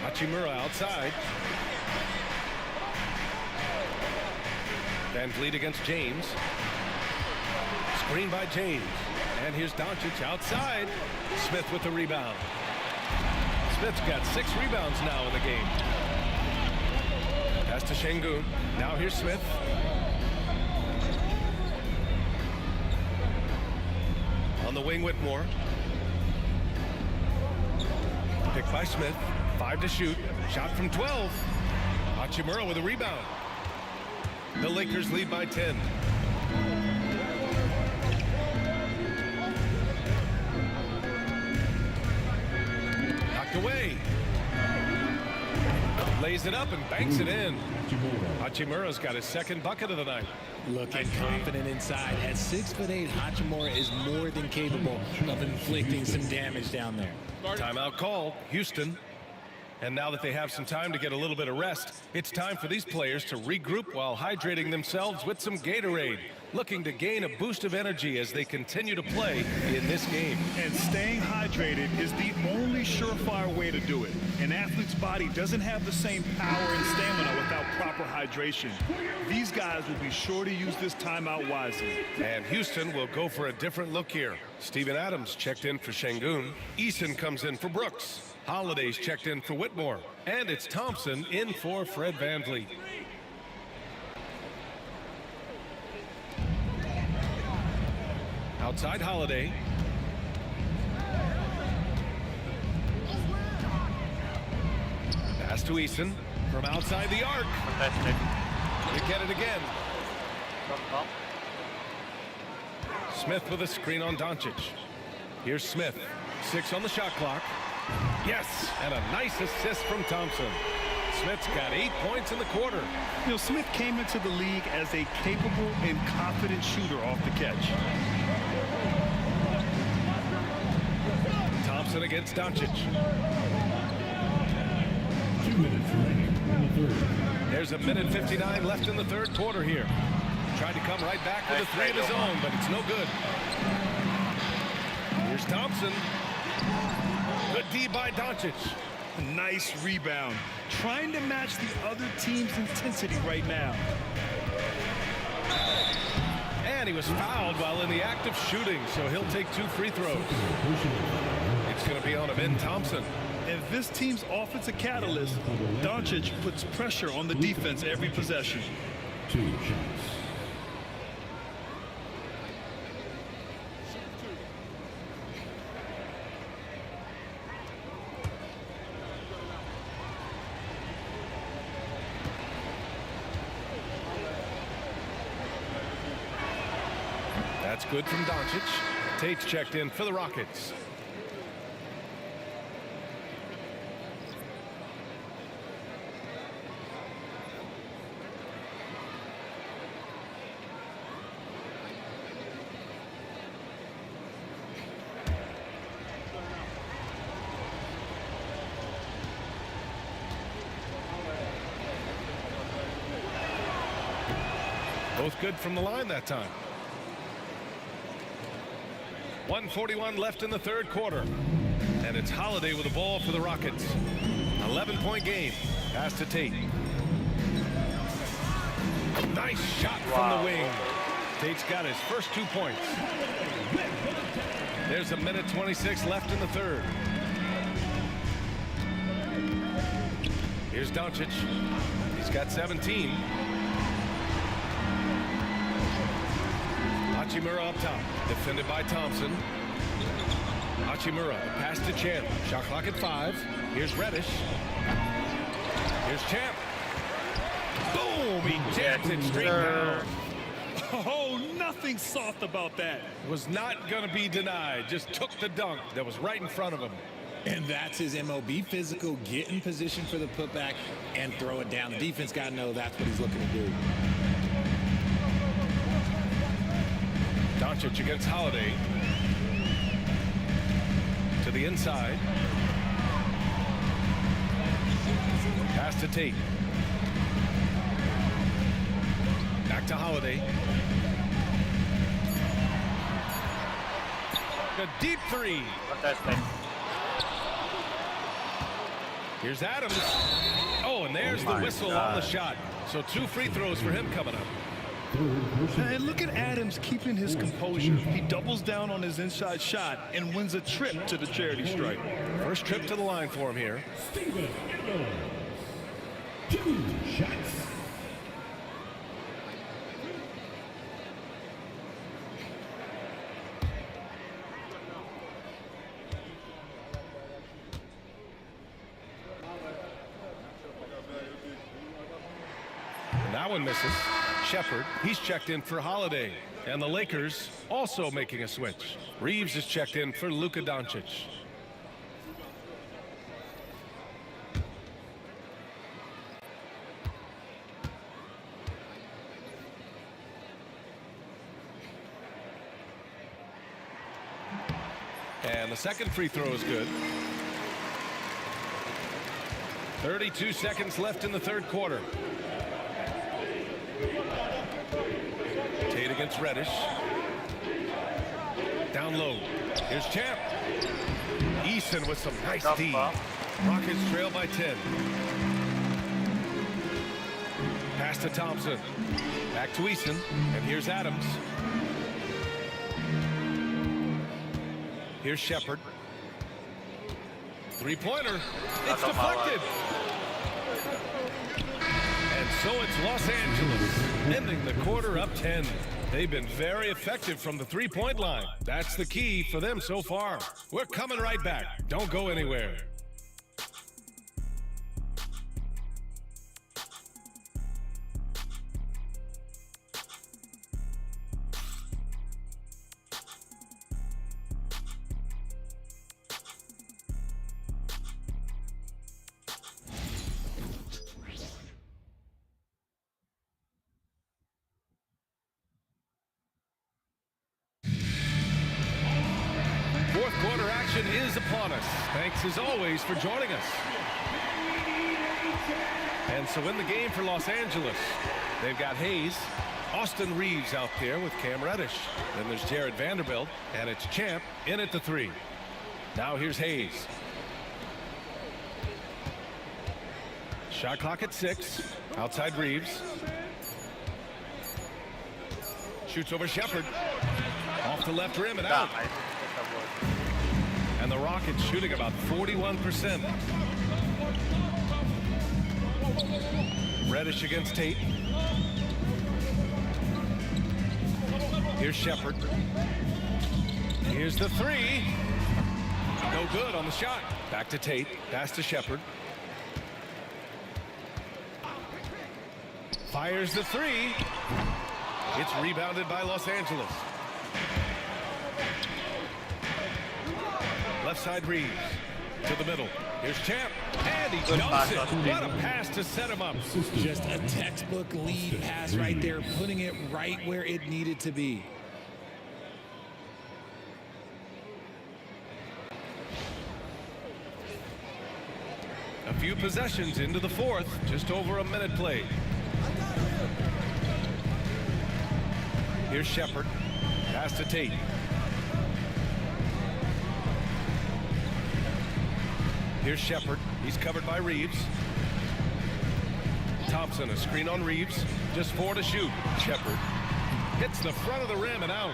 Hachimura outside. Van Vliet against James. Screen by James. And here's Doncic outside. Smith with the rebound. Smith's got 6 rebounds now in the game. Pass to Şengün. Now here's Smith. On the wing, Whitmore. Picked by Smith. 5 to shoot. Shot from 12. Hachimura with a rebound. The Lakers lead by 10. Knocked away. Lays it up and banks it in. Hachimura's got his second bucket of the night. Looking confident inside. At 6'8", Hachimura is more than capable of inflicting some damage down there. Timeout called. Houston. And now that they have some time to get a little bit of rest, it's time for these players to regroup while hydrating themselves with some Gatorade, looking to gain a boost of energy as they continue to play in this game. And staying hydrated is the only surefire way to do it. An athlete's body doesn't have the same power and stamina without proper hydration. These guys will be sure to use this timeout wisely. And Houston will go for a different look here. Steven Adams checked in for Şengün. Eason comes in for Brooks. Holiday's checked in for Whitmore. And it's Thompson in for Fred VanVleet. Outside Holiday. Pass to Eason from outside the arc. They get it again. Smith with a screen on Doncic. Here's Smith. 6 on the shot clock. Yes, and a nice assist from Thompson. Smith's got 8 points in the quarter. You know, Smith came into the league as a capable and confident shooter off the catch. Thompson against Doncic. 2 minutes remaining in the third. There's a minute 59 left in the third quarter here. Tried to come right back with a 3 of his own, but it's no good. Here's Thompson. Good D by Doncic. Nice rebound. Trying to match the other team's intensity right now. And he was fouled while in the act of shooting, so he'll take 2 free throws. It's going to be on Ben Thompson. And this team's offensive catalyst, Doncic puts pressure on the defense every possession. 2 shots. That's good from Doncic. Tate's checked in for the Rockets. Both good from the line that time. 1:41 left in the third quarter. And it's Holiday with the ball for the Rockets. 11-point game. Pass to Tate. Nice shot from the wing. Tate's got his first 2 points. There's a minute 26 left in the third. Here's Doncic. He's got 17. Hachimura up top, defended by Thompson. Hachimura, pass to Champ. Shot clock at 5. Here's Reddish. Here's Champ. Boom! He jams it straight down. Oh, nothing soft about that. Was not going to be denied. Just took the dunk that was right in front of him. And that's his MO. Be physical, get in position for the putback, and throw it down. The defense got to know that's what he's looking to do. Doncic against Holiday. To the inside. Pass to Tate. Back to Holiday. A deep 3. Here's Adams. Oh, and there's the whistle on the shot. So 2 free throws for him coming up. And look at Adams keeping his composure. He doubles down on his inside shot and wins a trip to the charity stripe. First trip to the line for him here. Steven Adams. 2 shots. And that one misses. Shepard, he's checked in for Holiday. And the Lakers also making a switch. Reeves is checked in for Luka Doncic. And the second free throw is good. 32 seconds left in the third quarter. Tate against Reddish. Down low. Here's Champ. Eason with some nice D. Rockets trail by 10. Pass to Thompson. Back to Eason. And here's Adams. Here's Shepard. Three-pointer. It's deflected. And so it's Los Angeles, ending the quarter up 10. They've been very effective from the three-point line. That's the key for them so far. We're coming right back. Don't go anywhere. Fourth quarter action is upon us. Thanks as always for joining us. And so in the game for Los Angeles, they've got Hayes, Austin Reeves out there with Cam Reddish. Then there's Jared Vanderbilt, and it's Champ in at the 3. Now here's Hayes. Shot clock at 6. Outside Reeves. Shoots over Shepard. Off the left rim and out. And the Rockets shooting about 41%. Reddish against Tate. Here's Shepard. Here's the 3. No good on the shot. Back to Tate. Pass to Shepard. Fires the 3. It's rebounded by Los Angeles. Left side Reeves to the middle. Here's Champ, and he dumps it. What a pass to set him up. Just a textbook lead pass right there, putting it right where it needed to be. A few possessions into the fourth, just over a minute played. Here's Shepard, pass to Tate. Here's Shepard. He's covered by Reeves. Thompson, a screen on Reeves. Just 4 to shoot. Shepard hits the front of the rim and out.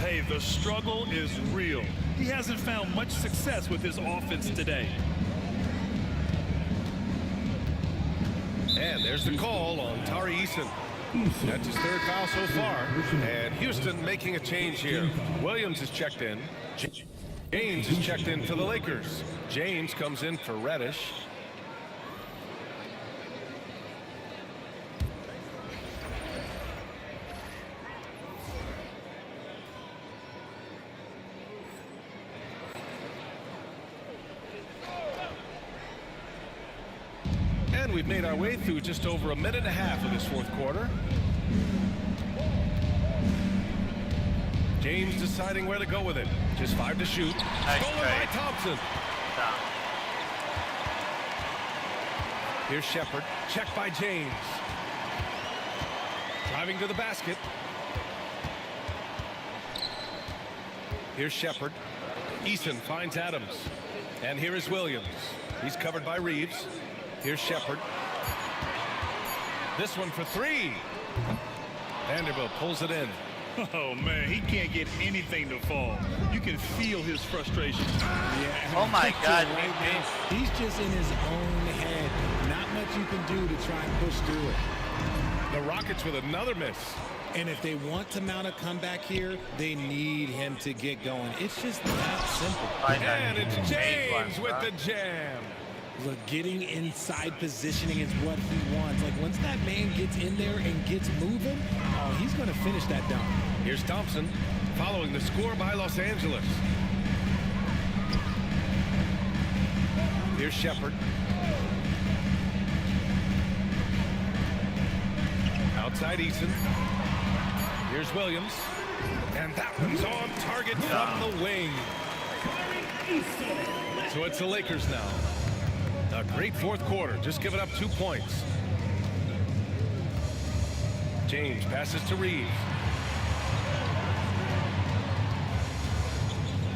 Hey, the struggle is real. He hasn't found much success with his offense today. And there's the call on Tari Eason. That's his third foul so far. And Houston making a change here. Williams is checked in. James is checked in for the Lakers. James comes in for Reddish. And we've made our way through just over a minute and a half of this fourth quarter. James deciding where to go with it. Just 5 to shoot. Stolen by Thompson. Here's Shepard. Checked by James. Driving to the basket. Here's Shepard. Eason finds Adams. And here is Williams. He's covered by Reeves. Here's Shepard. This one for 3. Vanderbilt pulls it in. Oh, man, he can't get anything to fall. You can feel his frustration. Yeah. Oh, my God. Right now, he's just in his own head. Not much you can do to try and push through it. The Rockets with another miss. And if they want to mount a comeback here, they need him to get going. It's just that simple. And it's James with the jam. Look, getting inside positioning is what he wants. Like, once that man gets in there and gets moving, oh, he's going to finish that dunk. Here's Thompson following the score by Los Angeles. Here's Shepard. Outside Eason. Here's Williams. And that one's on target from the wing. So it's the Lakers now. A great fourth quarter, just giving up 2 points. James passes to Reeves.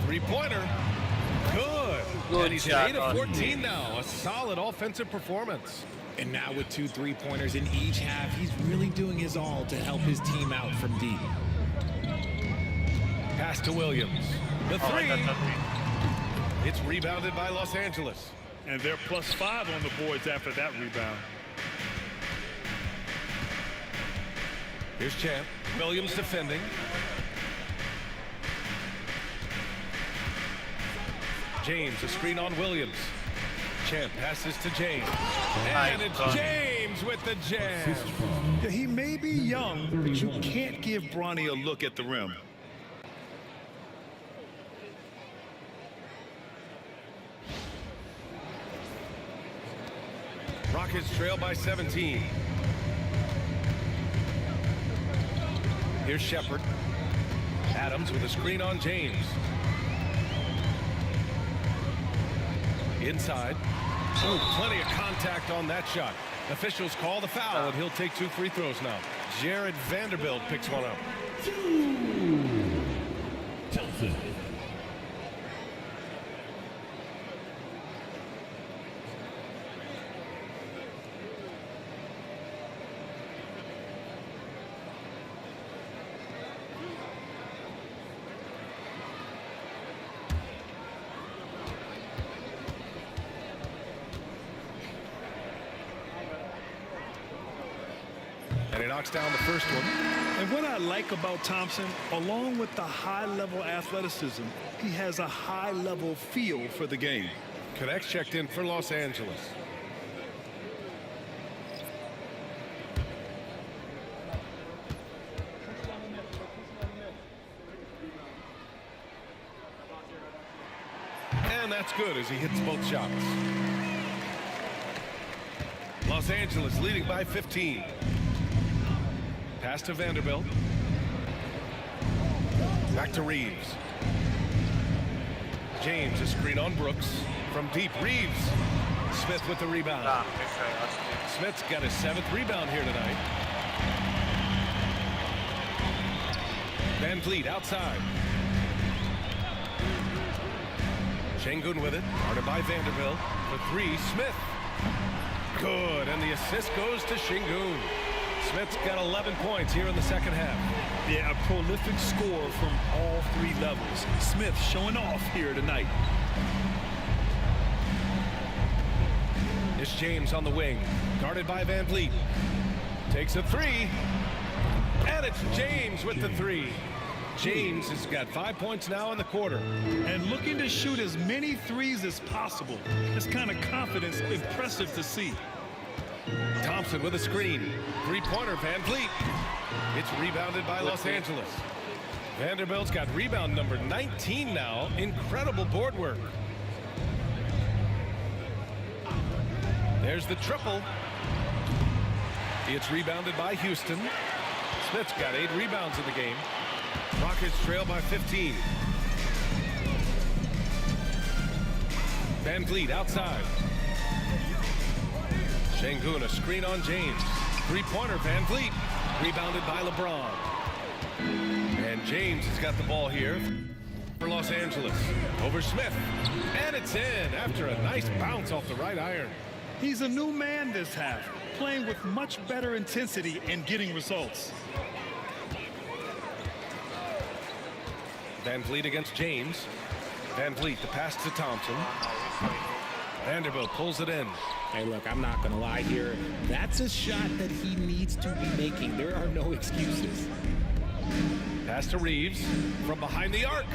3-pointer. Good. And he's at 8 of 14 now. A solid offensive performance. And now with 2 3-pointers in each half, he's really doing his all to help his team out from deep. Pass to Williams. The 3. It's rebounded by Los Angeles. And they're +5 on the boards after that rebound. Here's Champ. Williams defending. James, a screen on Williams. Champ passes to James. And it's James with the jam. Yeah, he may be young, but you can't give Bronny a look at the rim. Rockets trail by 17. Here's Shepard. Adams with a screen on James. Inside. Oh, plenty of contact on that shot. Officials call the foul, and he'll take 2 free throws now. Jared Vanderbilt picks one up. Thompson. And he knocks down the first one. And what I like about Thompson, along with the high-level athleticism, he has a high-level feel for the game. Connects checked in for Los Angeles. And that's good as he hits both shots. Los Angeles leading by 15. Pass to Vanderbilt. Back to Reeves. James, a screen on Brooks. From deep, Reeves. Smith with the rebound. Smith's got his 7th rebound here tonight. Van Vliet outside. Şengün with it. Guarded by Vanderbilt. For 3, Smith. Good, and the assist goes to Şengün. Smith's got 11 points here in the second half. Yeah, a prolific scorer from all 3 levels. Smith showing off here tonight. It's James on the wing, guarded by Van Vliet. Takes a 3. And it's James with the three. James has got 5 points now in the quarter. And looking to shoot as many threes as possible. This kind of confidence, impressive to see. Thompson with a screen. Three-pointer, Van Vliet. It's rebounded by Los Angeles. Vanderbilt's got rebound number 19 now. Incredible board work. There's the triple. It's rebounded by Houston. Smith's got 8 rebounds in the game. Rockets trail by 15. Van Vliet outside. Şengün, a screen on James. Three-pointer, Van Vliet. Rebounded by LeBron. And James has got the ball here for Los Angeles. Over Smith. And it's in after a nice bounce off the right iron. He's a new man this half, playing with much better intensity and getting results. Van Vliet against James. Van Vliet, the pass to Thompson. Vanderbilt pulls it in. Hey, look, I'm not going to lie here. That's a shot that he needs to be making. There are no excuses. Pass to Reeves from behind the arc.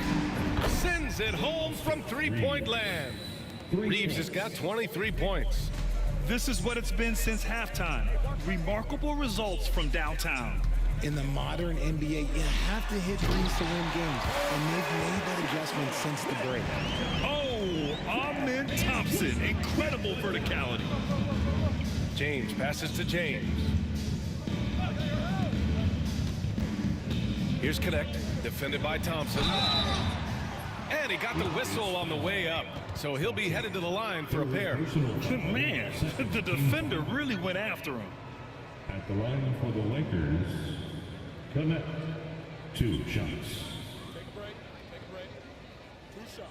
Sends it home from three-point land. Reeves has got 23 points. This is what it's been since halftime. Remarkable results from downtown. In the modern NBA, you have to hit threes to win games, and they've made that adjustment since the break. Oh, Amen Thompson, incredible verticality. James passes to James. Here's Connect, defended by Thompson. And he got the whistle on the way up, so he'll be headed to the line for a pair. Man, the defender really went after him. At the line for the Lakers, Connect. 2 shots. Take a break. Take a break. 2 shots.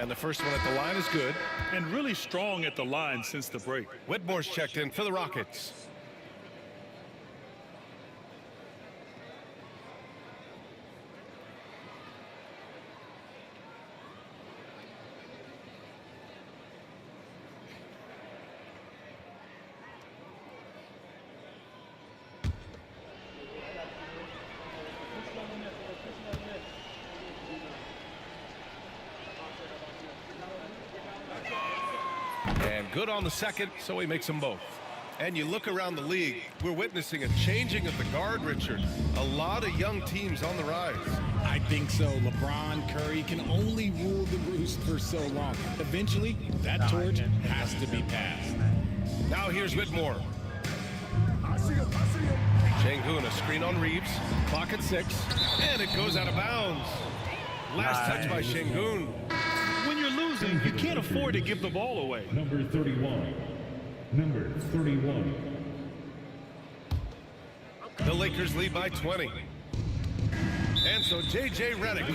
And the first one at the line is good. And really strong at the line since the break. Whitmore's checked in for the Rockets. And good on the second, so he makes them both. And you look around the league, we're witnessing a changing of the guard, Richard. A lot of young teams on the rise. I think so. LeBron, Curry can only rule the roost for so long. Eventually, that torch has to be passed. Now here's Whitmore. Şengün, a screen on Reeves. Clock at 6, and it goes out of bounds. Last touch by Şengün. When you're losing, you can't afford to give the ball away. Number 31. Number 31. The Lakers lead by 20. And so J.J. Redick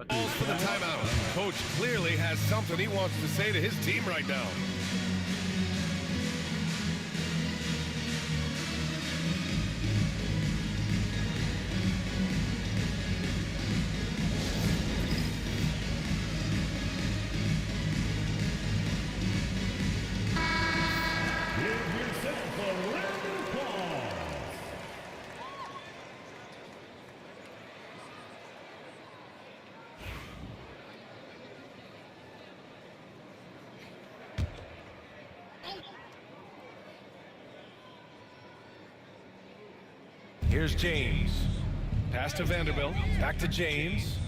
calls for the timeout. Coach clearly has something he wants to say to his team right now. Here's James. Pass to Vanderbilt. Back to James.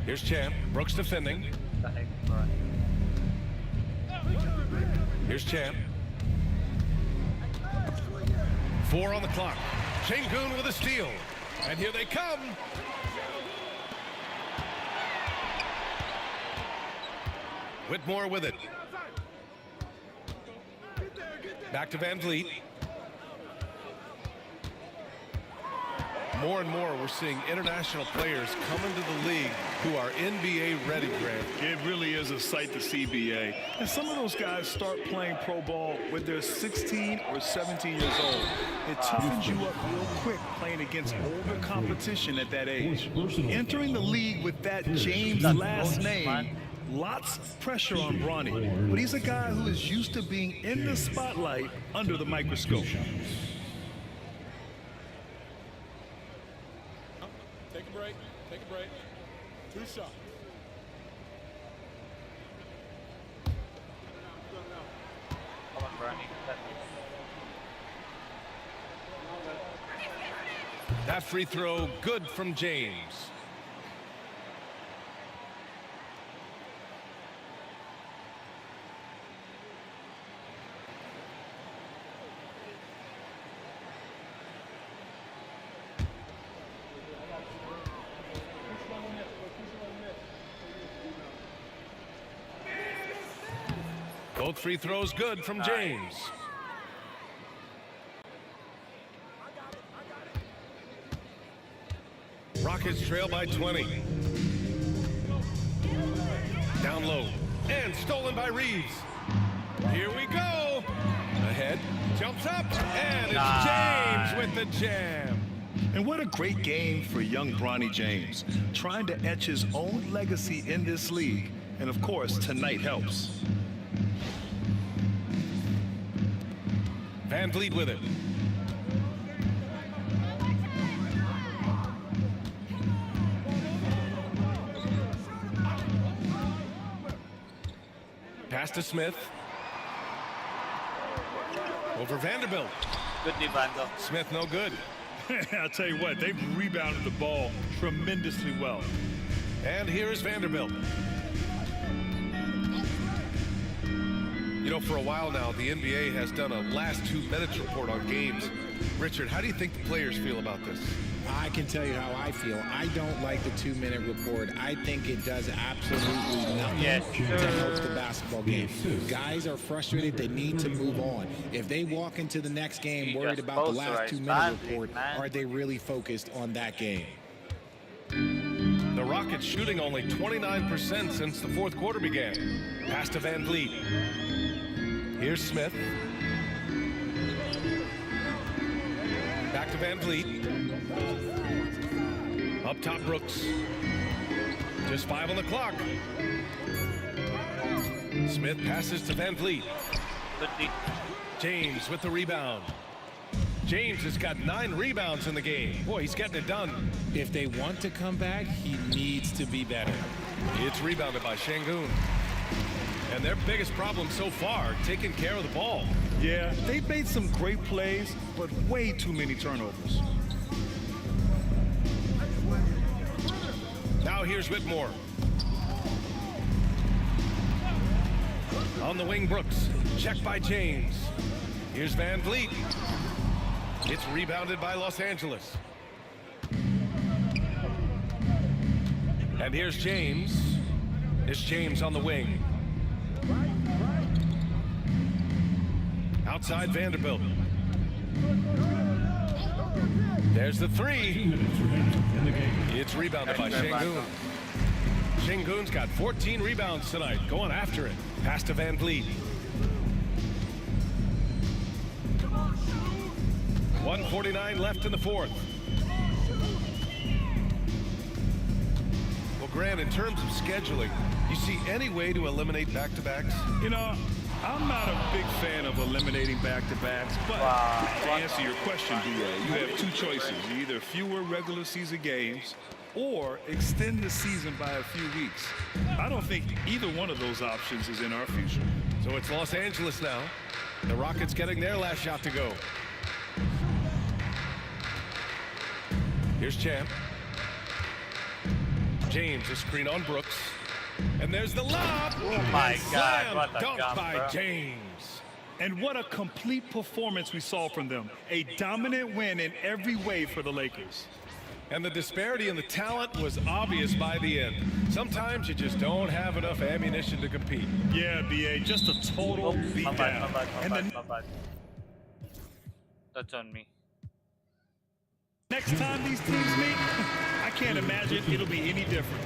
Here's Champ. Brooks defending. Here's Champ. 4 on the clock. Şengün with a steal. And here they come. Whitmore with it. Back to Van Vliet. More and more, we're seeing international players come into the league who are NBA ready, Grant. It really is a sight to see, BA. And some of those guys start playing pro ball when they're 16 or 17 years old. It toughens you up real quick playing against older competition at that age. Entering the league with that James last name, lots of pressure on Bronny. But he's a guy who is used to being in the spotlight under the microscope. Take a break. Take a break. 2 shots. Come on, Bronny. That free throw good from James. Both free throws good from James. Rockets trail by 20. Down low and stolen by Reeves. Here we go. Ahead, jumps up, and it's James with the jam. And what a great game for young Bronny James, trying to etch his own legacy in this league. And of course, tonight helps. Van Vliet with it. Pass to Smith. Over Vanderbilt. Good Vando. Smith no good. I'll tell you what, they've rebounded the ball tremendously well. And here is Vanderbilt. You know, for a while now, the NBA has done a last 2 minutes report on games. Richard, how do you think the players feel about this? I can tell you how I feel. I don't like the 2-minute report. I think it does absolutely nothing to help the basketball game. Guys are frustrated. They need to move on. If they walk into the next game worried about the last 2-minute report, are they really focused on that game? The Rockets shooting only 29% since the 4th quarter began. Pass to Van Vliet. Here's Smith. Back to Van Vliet. Up top, Brooks. Just 5 on the clock. Smith passes to Van Vliet. James with the rebound. James has got 9 rebounds in the game. Boy, he's getting it done. If they want to come back, he needs to be better. It's rebounded by Şengün. And their biggest problem so far, taking care of the ball. Yeah, they've made some great plays, but way too many turnovers. Now here's Whitmore. On the wing, Brooks. Checked by James. Here's Van Vliet. It's rebounded by Los Angeles. And here's James. It's James on the wing. Outside Vanderbilt. There's the 3. It's rebounded by Şengün. Şengün's got 14 rebounds tonight. Going after it. Pass to Van Vliet. 1:49 left in the 4th. Well, Grant, in terms of scheduling, you see any way to eliminate back-to-backs? You know, I'm not a big fan of eliminating back-to-backs, but to answer your question, BA, you have 2 choices. Either fewer regular season games or extend the season by a few weeks. I don't think either one of those options is in our future. So it's Los Angeles now. The Rockets getting their last shot to go. Here's Champ. James, a screen on Brooks. And there's the lob. Oh my God, what a dunked gum, by bro. James. And what a complete performance we saw from them. A dominant win in every way for the Lakers. And the disparity in the talent was obvious by the end. Sometimes you just don't have enough ammunition to compete. Yeah, BA, just a total beatdown. My bad. That's on me. Next time these teams meet, I can't imagine it'll be any different.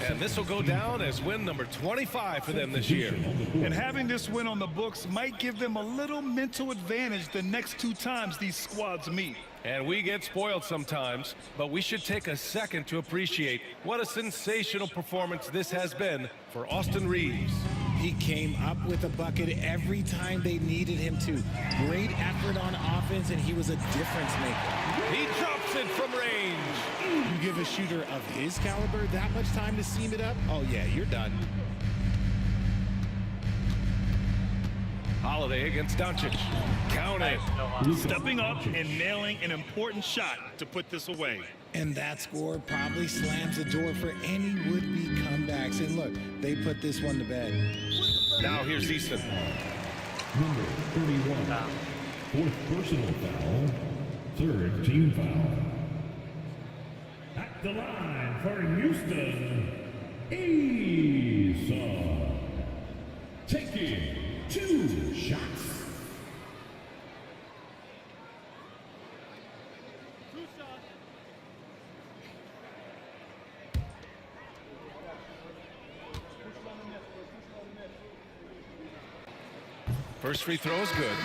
And this will go down as win number 25 for them this year. And having this win on the books might give them a little mental advantage the next 2 times these squads meet. And we get spoiled sometimes, but we should take a second to appreciate what a sensational performance this has been for Austin Reeves. He came up with a bucket every time they needed him to. Great effort on offense, and he was a difference maker. He drops it from range. You give a shooter of his caliber that much time to seam it up? Oh, yeah, you're done. Holiday against Doncic. Count it. Stepping up and nailing an important shot to put this away. And that score probably slams the door for any would-be comebacks. And look, they put this one to bed. Now here's Easton. Number 31. Fourth personal foul. Third team foul. At the line for Houston, Easton. Taking 2 shots. First free throw is good,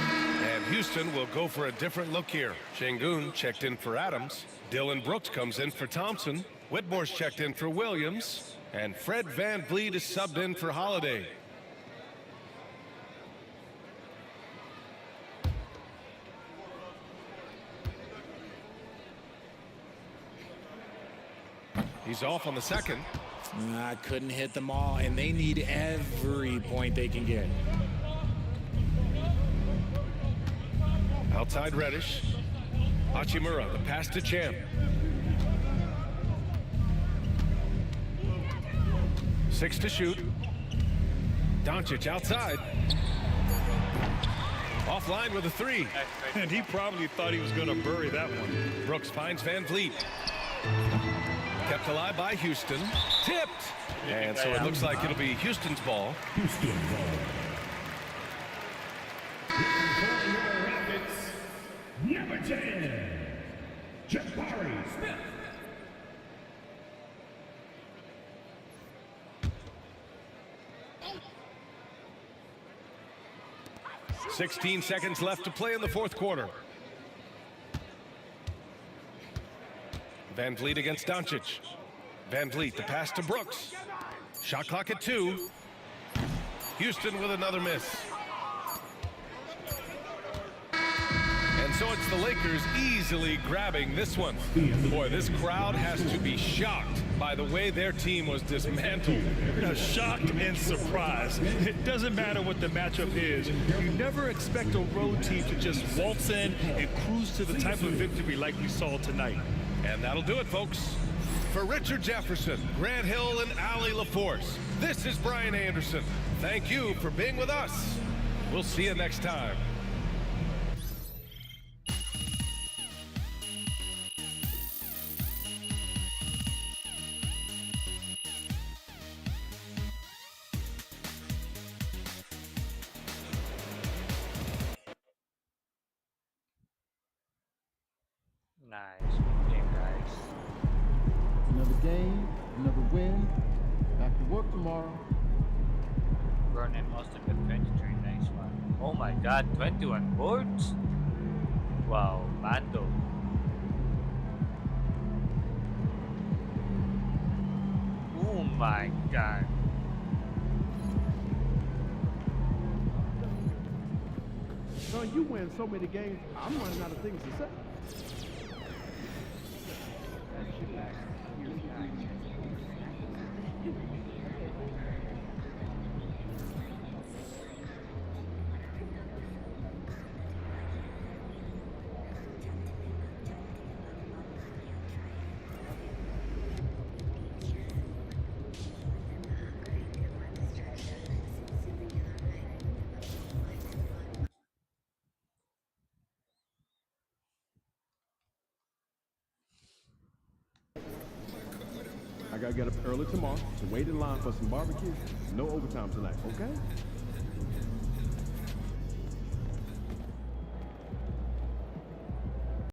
and Houston will go for a different look here. Şengün checked in for Adams. Dylan Brooks comes in for Thompson. Whitmore's checked in for Williams. And Fred VanVleet is subbed in for Holiday. He's off on the second. Couldn't hit them all, and they need every point they can get. Outside Reddish. Hachimura, the pass to Champ. 6 to shoot. Doncic outside. Offline with a 3. And he probably thought he was going to bury that one. Brooks finds VanVleet. Kept alive by Houston. Tipped. And so it looks like it'll be Houston's ball. Houston ball. For your Rockets, number 10, Jabari Smith. Oh. 16 seconds left to play in the fourth quarter. VanVleet against Doncic. VanVleet, the pass to Brooks. Shot clock at 2. Houston with another miss. And so it's the Lakers easily grabbing this one. Boy, this crowd has to be shocked by the way their team was dismantled. Shocked and surprised. It doesn't matter what the matchup is. You never expect a road team to just waltz in and cruise to the type of victory like we saw tonight. And that'll do it, folks. For Richard Jefferson, Grant Hill, and Allie LaForce, this is Brian Anderson. Thank you for being with us. We'll see you next time. Nice game, guys. Another game, another win. Back to work tomorrow. Vernon Austin with 23. Nice one. Oh my god, 21 boards? Wow, Mando. Oh my god. Son, you win so many games, I'm running out of things to say. I gotta get up early tomorrow to wait in line for some barbecue. No overtime tonight, okay?